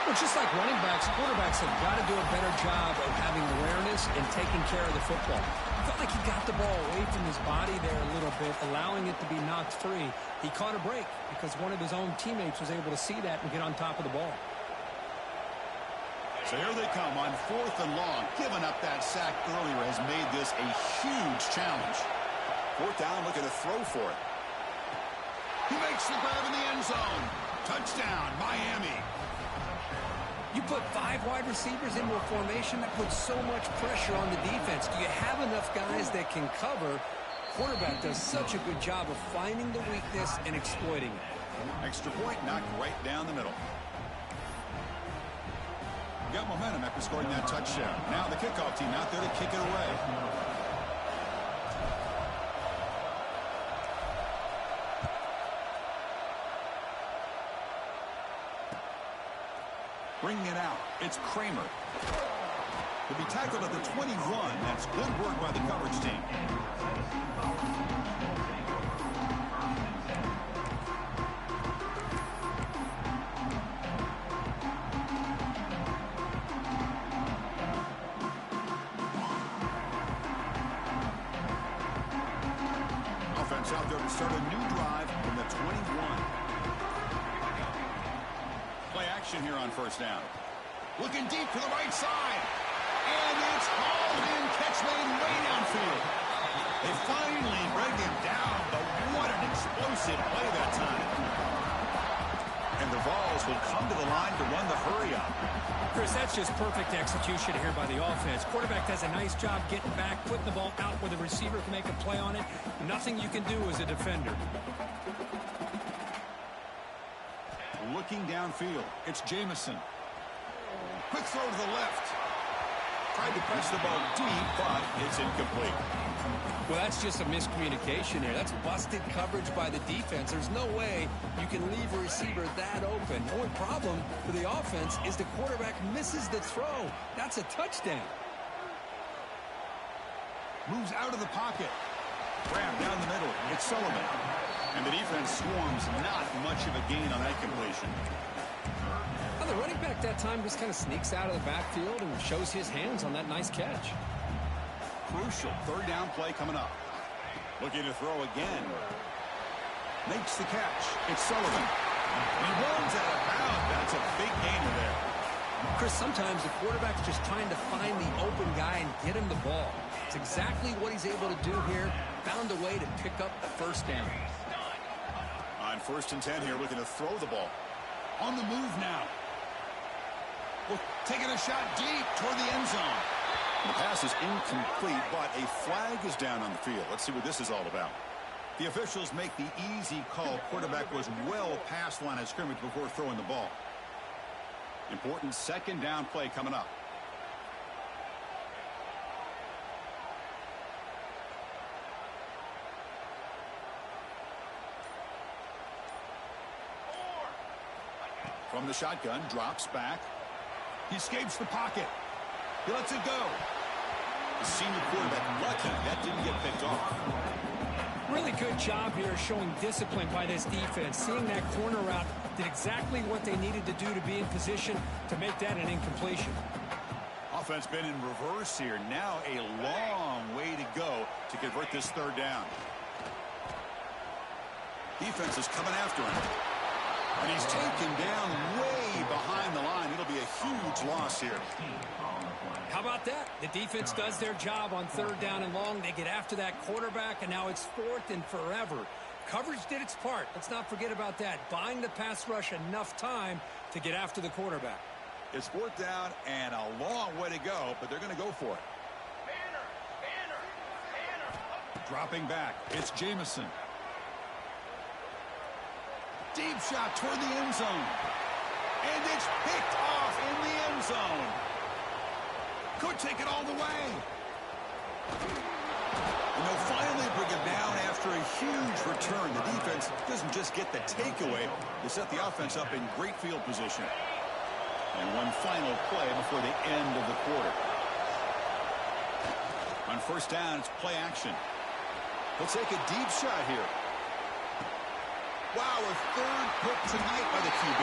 Well, just like running backs, quarterbacks have got to do a better job of having awareness and taking care of the football. I felt like he got the ball away from his body there a little bit, allowing it to be knocked free. He caught a break because one of his own teammates was able to see that and get on top of the ball. So here they come on fourth and long. Giving up that sack earlier has made this a huge challenge. Fourth down, looking to throw for it. He makes the grab in the end zone. Touchdown, Miami. You put 5 wide receivers into a formation that puts so much pressure on the defense. Do you have enough guys that can cover? Quarterback does such a good job of finding the weakness and exploiting it. Extra point knocked right down the middle. got momentum after scoring that touchdown. Now the kickoff team out there to kick it away. Bringing it out, it's Kramer. He'll be tackled at the 21. That's good work by the coverage team. Offense out there to start a new drive from the 21. Play action here on first down. Looking deep to the right side. And it's hauled in, catch made way downfield. They finally bring him down, but what an explosive play that time. And the Vols will come to the line to run the hurry up. Chris, that's just perfect execution here by the offense. Quarterback does a nice job getting back, putting the ball out where the receiver can make a play on it. Nothing you can do as a defender. Looking downfield, it's Jamison. Quick throw to the left. Tried to press the ball deep, but it's incomplete. Well, that's just a miscommunication here. That's busted coverage by the defense. There's no way you can leave a receiver that open. The only problem for the offense is the quarterback misses the throw. That's a touchdown. Moves out of the pocket. Grab down the middle. It's Sullivan. And the defense swarms. Not much of a gain on that completion. Well, the running back that time just kind of sneaks out of the backfield and shows his hands on that nice catch. Crucial third down play coming up. Looking to throw again. Makes the catch. It's Sullivan. He runs out of bounds. That's a big gainer there. Chris, sometimes the quarterback's just trying to find the open guy and get him the ball. It's exactly what he's able to do here. Found a way to pick up the first down. On 1st and 10 here, looking to throw the ball. On the move now. Well, taking a shot deep toward the end zone. The pass is incomplete, but a flag is down on the field. Let's see what this is all about. The officials make the easy call. Quarterback was well past the line of scrimmage before throwing the ball. Important second down play coming up. From the shotgun, drops back. He escapes the pocket. He lets it go. The senior quarterback lucky that didn't get picked off. Really good job here showing discipline by this defense. Seeing that corner route, did exactly what they needed to do to be in position to make that an incompletion. Offense been in reverse here. Now a long way to go to convert this third down. Defense is coming after him. And he's taken down way behind the line. It'll be a huge loss here. How about that? The defense does their job on third down and long. They get after that quarterback, and now it's 4th and forever. Coverage did its part. Let's not forget about that. Buying the pass rush enough time to get after the quarterback. It's 4th down and a long way to go, but they're going to go for it. Dropping back. It's Jamison. Deep shot toward the end zone. And it's picked off in the end zone. Could take it all the way. And they'll finally bring it down after a huge return. The defense doesn't just get the takeaway. They set the offense up in great field position. And one final play before the end of the quarter. On 1st down, it's play action. They'll take a deep shot here. Wow, a third pick tonight by the QB.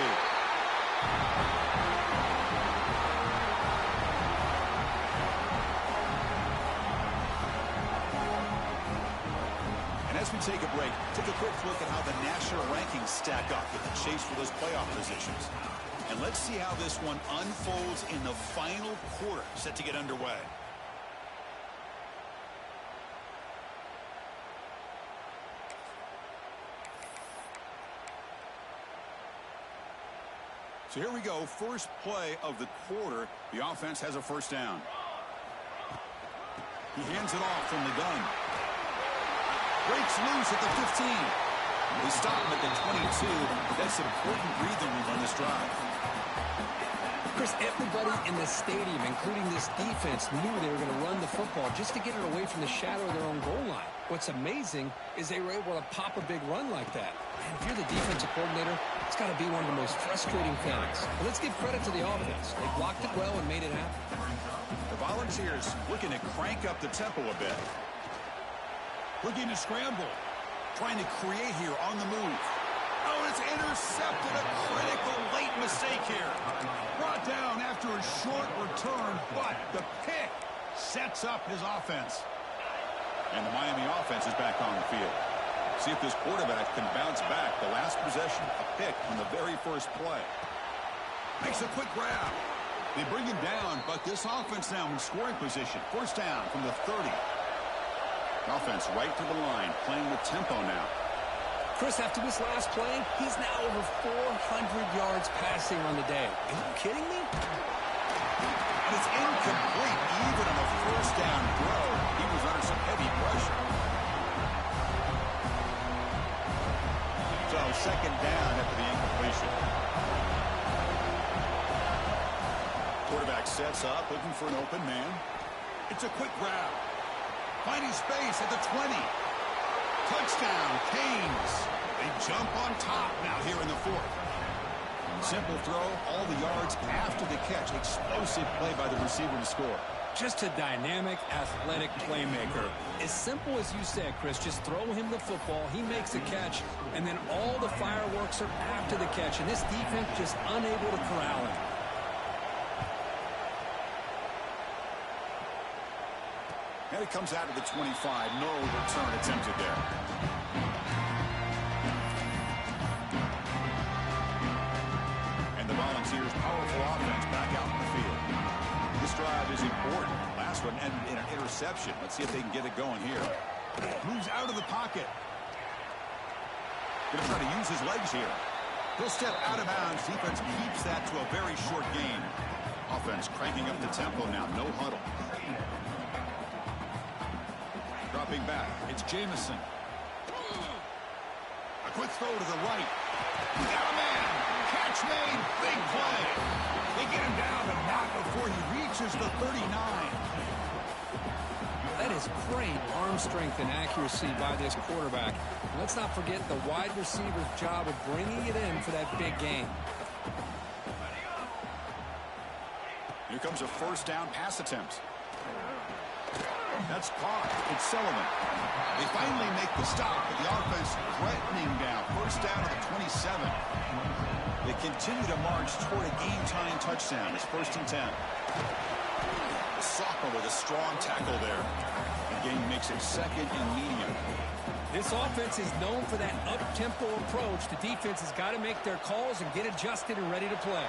And as we take a break, take a quick look at how the national rankings stack up with the chase for those playoff positions. And let's see how this one unfolds in the final quarter set to get underway. So here we go, first play of the quarter. The offense has a 1st down. He hands it off from the gun. Breaks loose at the 15. They stop him at the 22. That's important breathing room on this drive. Chris, everybody in the stadium, including this defense, knew they were going to run the football just to get it away from the shadow of their own goal line. What's amazing is they were able to pop a big run like that. And if you're the defensive coordinator, it's got to be one of the most frustrating things. But let's give credit to the offense. They blocked it well and made it happen. The Volunteers looking to crank up the tempo a bit. Looking to scramble. Trying to create here on the move. Oh, it's intercepted. A critical late mistake here. Brought down after a short return, but the pick sets up his offense. And the Miami offense is back on the field. See if this quarterback can bounce back. The last possession, a pick on the very first play. Makes a quick grab. They bring him down, but this offense now in scoring position. First down from the 30. Offense right to the line, playing with tempo now. Chris, after this last play, he's now over 400 yards passing on the day. Are you kidding me? And it's incomplete, even on a first down throw. He was under some heavy pressure. So second down after the incompletion. Quarterback sets up, looking for an open man. It's a quick grab. Finding space at the 20. Touchdown, Canes. They jump on top now here in the fourth. Simple throw, all the yards after the catch. Explosive play by the receiver to score. Just a dynamic, athletic playmaker. As simple as you said, Chris, just throw him the football, he makes a catch, and then all the fireworks are after the catch, and this defense just unable to corral him. And it comes out of the 25. No return attempted there. And the Volunteers' powerful offense back out in the field. This drive is important. Last one ended in an interception. Let's see if they can get it going here. Moves out of the pocket. Going to try to use his legs here. He'll step out of bounds. Defense keeps that to a very short gain. Offense cranking up the tempo now. No huddle. Dropping back. It's Jamison. A quick throw to the right. He got a man. Catch made. Big play. They get him down, but not before he reaches the 39. That is great arm strength and accuracy by this quarterback. Let's not forget the wide receiver's job of bringing it in for that big game. Here comes a first down pass attempt. That's caught. It's Sullivan. They finally make the stop, but the offense threatening down. First down to the 27. They continue to march toward a game-tying touchdown. It's 1st and 10. Soccer with a strong tackle there. The game makes it 2nd and medium. This offense is known for that up-tempo approach. The defense has got to make their calls and get adjusted and ready to play.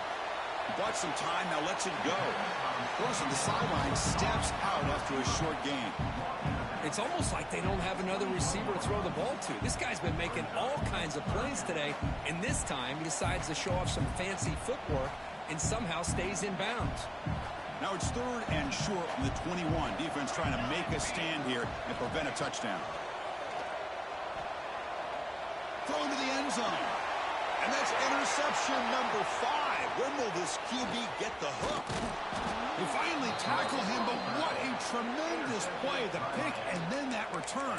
Bought some time, now lets it go. Goes to the sideline, steps out after a short gain. It's almost like they don't have another receiver to throw the ball to. This guy's been making all kinds of plays today, and this time he decides to show off some fancy footwork and somehow stays in bounds. Now it's 3rd and short from the 21. Defense trying to make a stand here and prevent a touchdown. Throw into the end zone. And that's interception number 5. When will this QB get the hook? They finally tackle him, but what a tremendous play. The pick and then that return.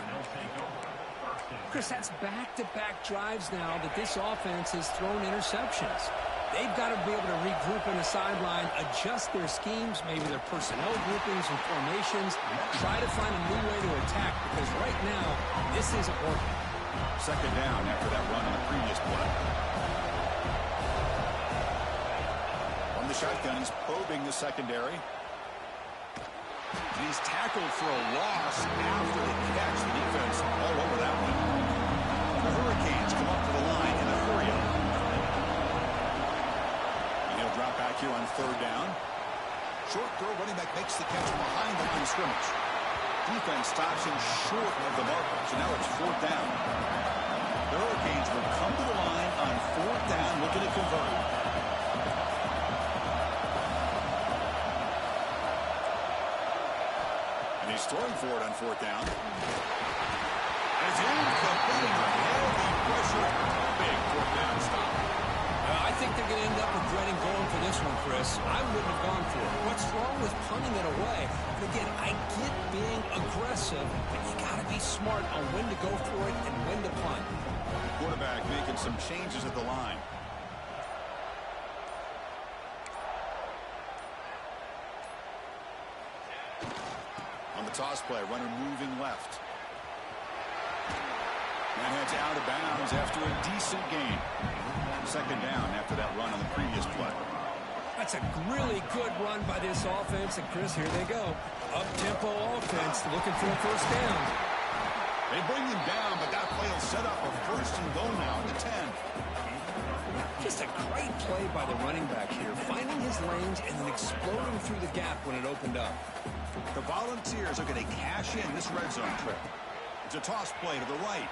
Chris, that's back-to-back drives now that this offense has thrown interceptions. They've got to be able to regroup on the sideline, adjust their schemes, maybe their personnel groupings and formations, try to find a new way to attack, because right now, this isn't working. 2nd down after that run on the previous play. From the shotgun, he's probing the secondary. And he's tackled for a loss after the catch. The defense all over that one. The Hurricanes come up to the line in a hurry-up. And he'll drop back here on 3rd down. Short throw, running back makes the catch behind the line of scrimmage. Defense stops him short of the marker, so now it's 4th down. The Hurricanes will come to the line on 4th down, looking to convert. And he's throwing for it on 4th down. As incomplete, heavy pressure, big 4th down stop. I think they're going to end up regretting going for this one, Chris. Chris. I wouldn't have gone for it. What's wrong with punting it away? And again, I get being aggressive, but you got to be smart on when to go for it and when to punt. Quarterback making some changes at the line. On the toss play, runner moving left. And heads out of bounds after a decent gain. Second down after that run on the previous play. That's a really good run by this offense. And, Chris, here they go. Up-tempo offense looking for a first down. They bring him down, but that play will set up a first and goal now at the 10. Just a great play by the running back here, finding his lanes and then exploding through the gap when it opened up. The Volunteers are going to cash in this red zone trip. It's a toss play to the right.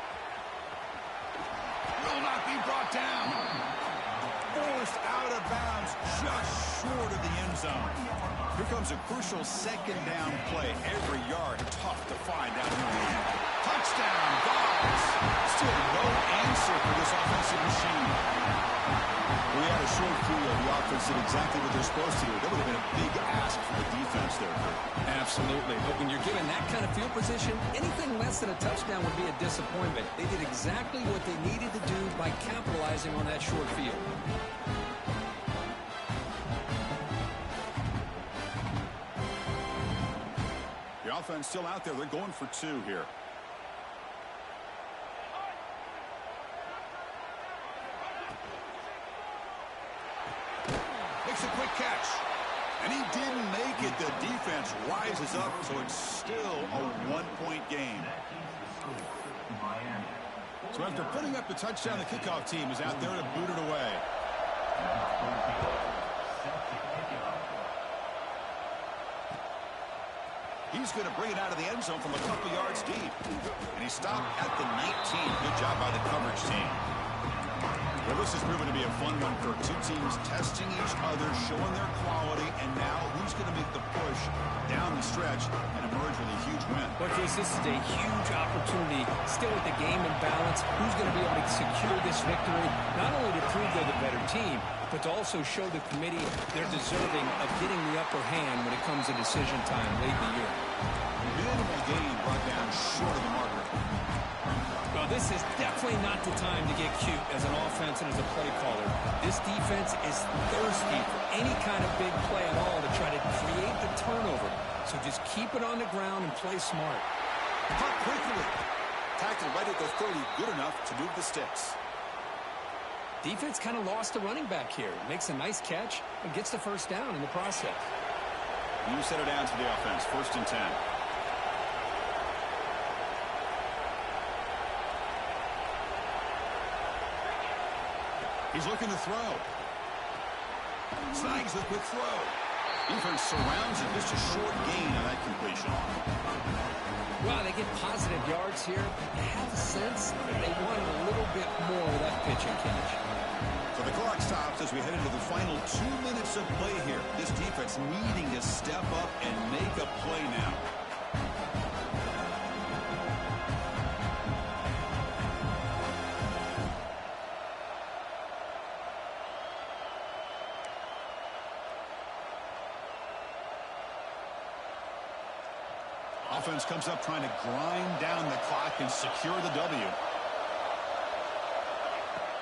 Will not be brought down. Forced out of bounds just short of the end zone. Here comes a crucial second down play. Every yard tough to find down here in the end. Touchdown, Dogs. Still no answer for this offensive machine. We had a short field. The offense did exactly what they're supposed to do. That would have been a big ask for the defense there. Absolutely. But when you're given that kind of field position, anything less than a touchdown would be a disappointment. They did exactly what they needed to do by capitalizing on that short field. The offense still out there. They're going for two here. Makes a quick catch. And he didn't make it. The defense rises up, so it's still a one-point game. So after putting up the touchdown, the kickoff team is out there to boot it away. He's going to bring it out of the end zone from a couple yards deep. And he stopped at the 19. Good job by the coverage team. Well, this has proven to be a fun one for two teams testing each other, showing their quality, and now who's going to make the push down the stretch and emerge with a huge win. Well, Chris, this is a huge opportunity. Still with the game in balance, who's going to be able to secure this victory, not only to prove they're the better team, but to also show the committee they're deserving of getting the upper hand when it comes to decision time late in the year. Minimal gain brought down short of the marker. Well, this is definitely not the time to get cute as an offense and as a play caller. This defense is thirsty for any kind of big play at all to try to create the turnover. So just keep it on the ground and play smart. Caught quickly. Tackled right at the 30. Good enough to move the sticks. Defense kind of lost the running back here. Makes a nice catch and gets the first down in the process. You set it down to the offense. 1st and 10. He's looking to throw. Snags the quick throw. Defense surrounds it. Just a short gain on that completion. Well, they get positive yards here. I have a sense that they wanted a little bit more of that pitch and catch. So the clock stops as we head into the final 2 minutes of play here. This defense needing to step up and make a play now. Offense comes up trying to grind down the clock and secure the W.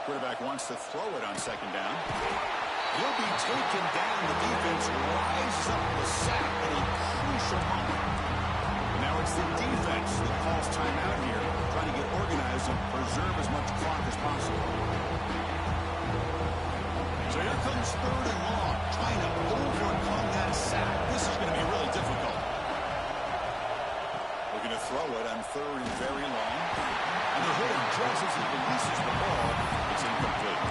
Quarterback wants to throw it on 2nd down. He'll be taken down. The defense rises up with a sack at a crucial moment. And now it's the defense that calls timeout here, trying to get organized and preserve as much clock as possible. So here comes 3rd and long, trying to overcome that sack. This is going to be really difficult. Looking to throw it on 3rd and very long. And the hitter just as he releases the ball, it's incomplete.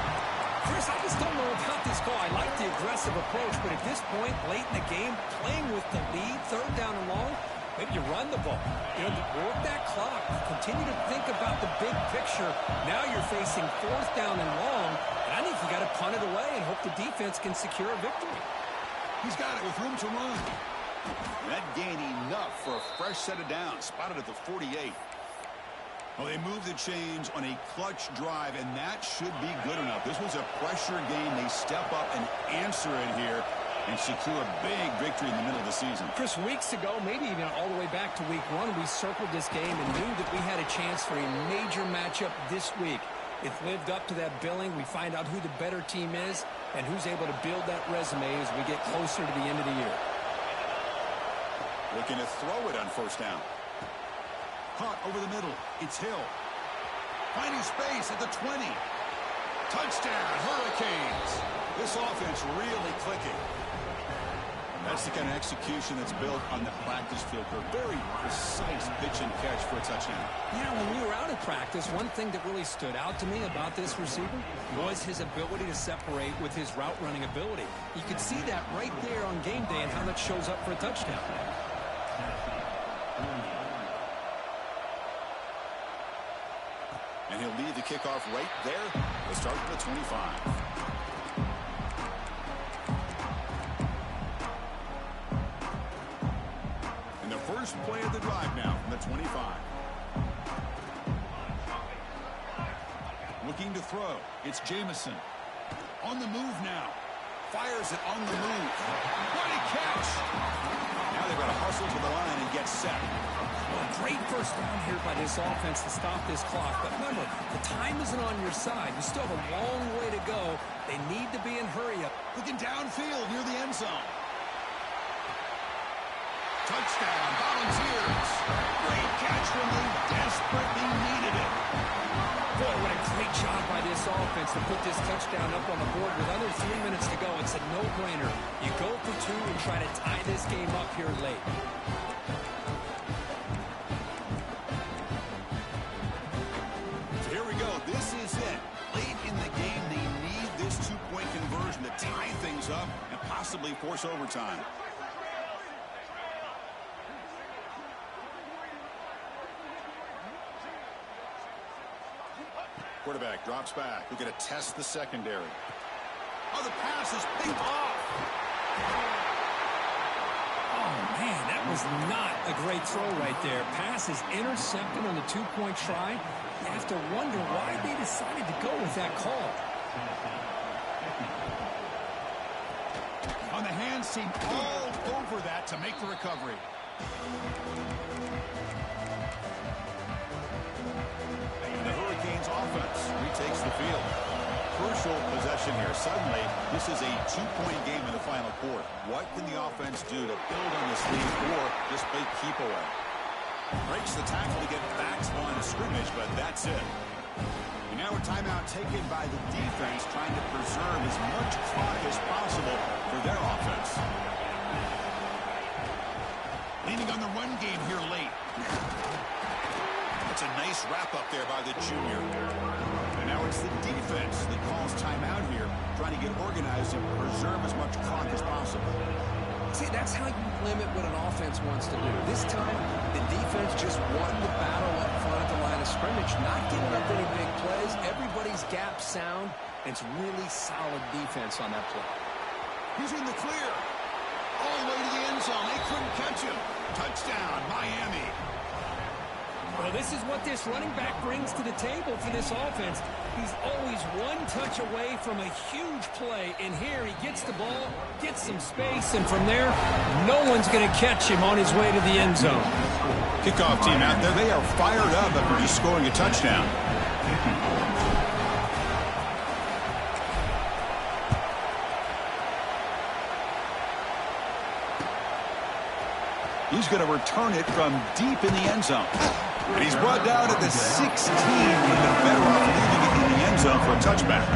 Chris, I just don't know about this call. I like the aggressive approach, but at this point, late in the game, playing with the lead, 3rd down and long, maybe you run the ball. You know, work that clock. Continue to think about the big picture. Now you're facing 4th down and long, and I think you got to punt it away and hope the defense can secure a victory. He's got it with room to run. That gain enough for a fresh set of downs, spotted at the 48. Well, they move the chains on a clutch drive, and that should be good enough. This was a pressure game. They step up and answer it here. and secure a big victory in the middle of the season. Chris, weeks ago, maybe even all the way back to week 1, we circled this game and knew that we had a chance for a major matchup this week. It lived up to that billing. We find out who the better team is and who's able to build that resume as we get closer to the end of the year. Looking to throw it on first down. Caught over the middle. It's Hill. Finding space at the 20. Touchdown, Hurricanes. This offense really clicking. That's the kind of execution that's built on the practice field for a very precise pitch and catch for a touchdown. Yeah, when we were out of practice, one thing that really stood out to me about this receiver was his ability to separate with his route running ability. You could see that right there on game day and how that shows up for a touchdown. And he'll lead the kickoff right there. We'll start at the 25. First play of the drive now from the 25. Looking to throw. It's Jamison. On the move now. Fires it on the move. What a catch! Now they've got to hustle to the line and get set. Well, great first down here by this offense to stop this clock. But remember, the time isn't on your side. You still have a long way to go. They need to be in hurry up. Looking downfield near the end zone. Touchdown, Volunteers. Great catch when they desperately needed it. Boy, what a great job by this offense to put this touchdown up on the board with under 3 minutes to go. It's a no-brainer. You go for 2 and try to tie this game up here late. So here we go. This is it. Late in the game, they need this 2-point conversion to tie things up and possibly force overtime. Quarterback drops back. We're going to test the secondary. Oh, the pass is picked off. Oh, man, that was not a great throw right there. Pass is intercepted on the 2-point try. You have to wonder why they decided to go with that call. On the hands team all over that to make the recovery. Offense retakes the field. Crucial possession here. Suddenly, this is a 2-point game in the final quarter. What can the offense do to build on this lead or just play keep away? Breaks the tackle to get back to the line of scrimmage, but that's it. And now a timeout taken by the defense, trying to preserve as much clock as possible for their offense. Leaning on the run game here late. It's a nice wrap-up there by the junior. And now it's the defense that calls timeout here, trying to get organized and preserve as much clock as possible. See, that's how you limit what an offense wants to do. This time, the defense just won the battle up front at the line of scrimmage, not giving up any big plays. Everybody's gap sound. It's really solid defense on that play. He's in the clear. All the way to the end zone. They couldn't catch him. Touchdown, Miami. Well, this is what this running back brings to the table for this offense. He's always one touch away from a huge play. And here he gets the ball, gets some space, and from there, no one's going to catch him on his way to the end zone. Kickoff team out there. They are fired up after just scoring a touchdown. He's going to return it from deep in the end zone. And he's brought down at the 16, with the better off leaving it in the end zone for a touchback.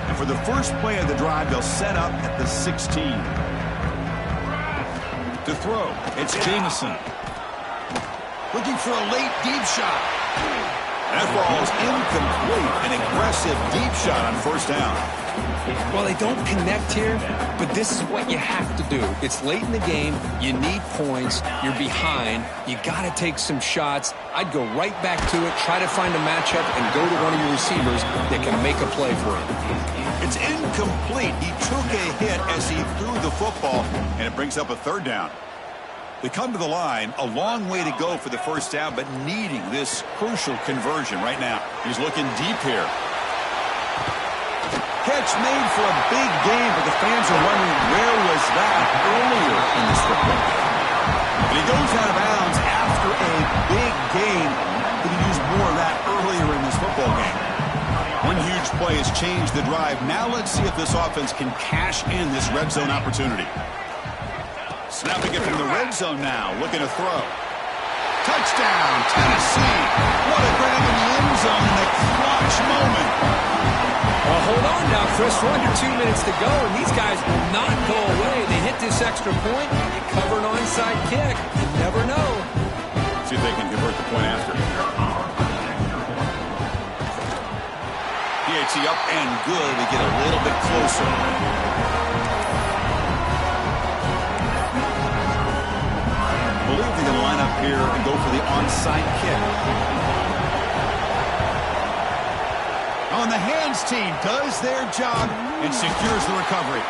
And for the first play of the drive, they'll set up at the 16. To throw, it's Jamison. Looking for a late deep shot. That ball's incomplete. An aggressive deep shot on first down. Well, they don't connect here, but this is what you have to do. It's late in the game. You need points. You're behind. You got to take some shots. I'd go right back to it, try to find a matchup, and go to one of your receivers that can make a play for you. It's incomplete. He took a hit as he threw the football, and it brings up a third down. They come to the line, a long way to go for the first down, but needing this crucial conversion right now. He's looking deep here. Catch made for a big game, but the fans are wondering where was that earlier in this football game. And he goes out of bounds after a big game. Could he use more of that earlier in this football game? One huge play has changed the drive. Now let's see if this offense can cash in this red zone opportunity. Snapping it from the red zone now, looking to throw. Touchdown, Tennessee. What a grab in the end zone in a clutch moment. Well, hold on now, Chris. We're under 2 minutes to go, and these guys will not go away. They hit this extra point, they cover an onside kick. You never know. See if they can convert the point after. PAT up and good. They get a little bit closer. I believe they can line up here and go for the onside kick. On the hands team does their job and secures the recovery.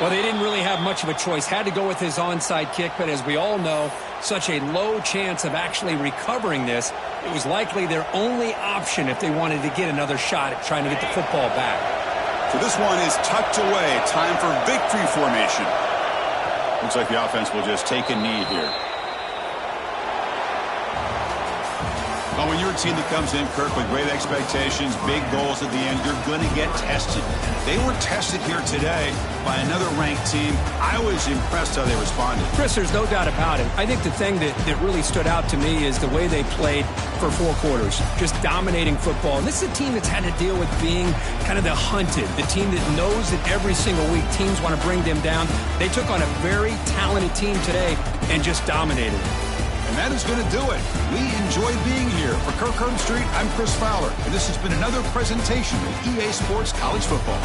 Well, they didn't really have much of a choice. Had to go with his onside kick, but as we all know, such a low chance of actually recovering this. It was likely their only option if they wanted to get another shot at trying to get the football back. So this one is tucked away. Time for victory formation. Looks like the offense will just take a knee here. Well, when you're a team that comes in, Kirk, with great expectations, big goals at the end, you're going to get tested. They were tested here today by another ranked team. I was impressed how they responded. Chris, there's no doubt about it. I think the thing that really stood out to me is the way they played for 4 quarters, just dominating football. And this is a team that's had to deal with being kind of the hunted, the team that knows that every single week teams want to bring them down. They took on a very talented team today and just dominated. And that is going to do it. We enjoyed being here. For Kirk Herbstreit, I'm Chris Fowler, and this has been another presentation of EA Sports College Football.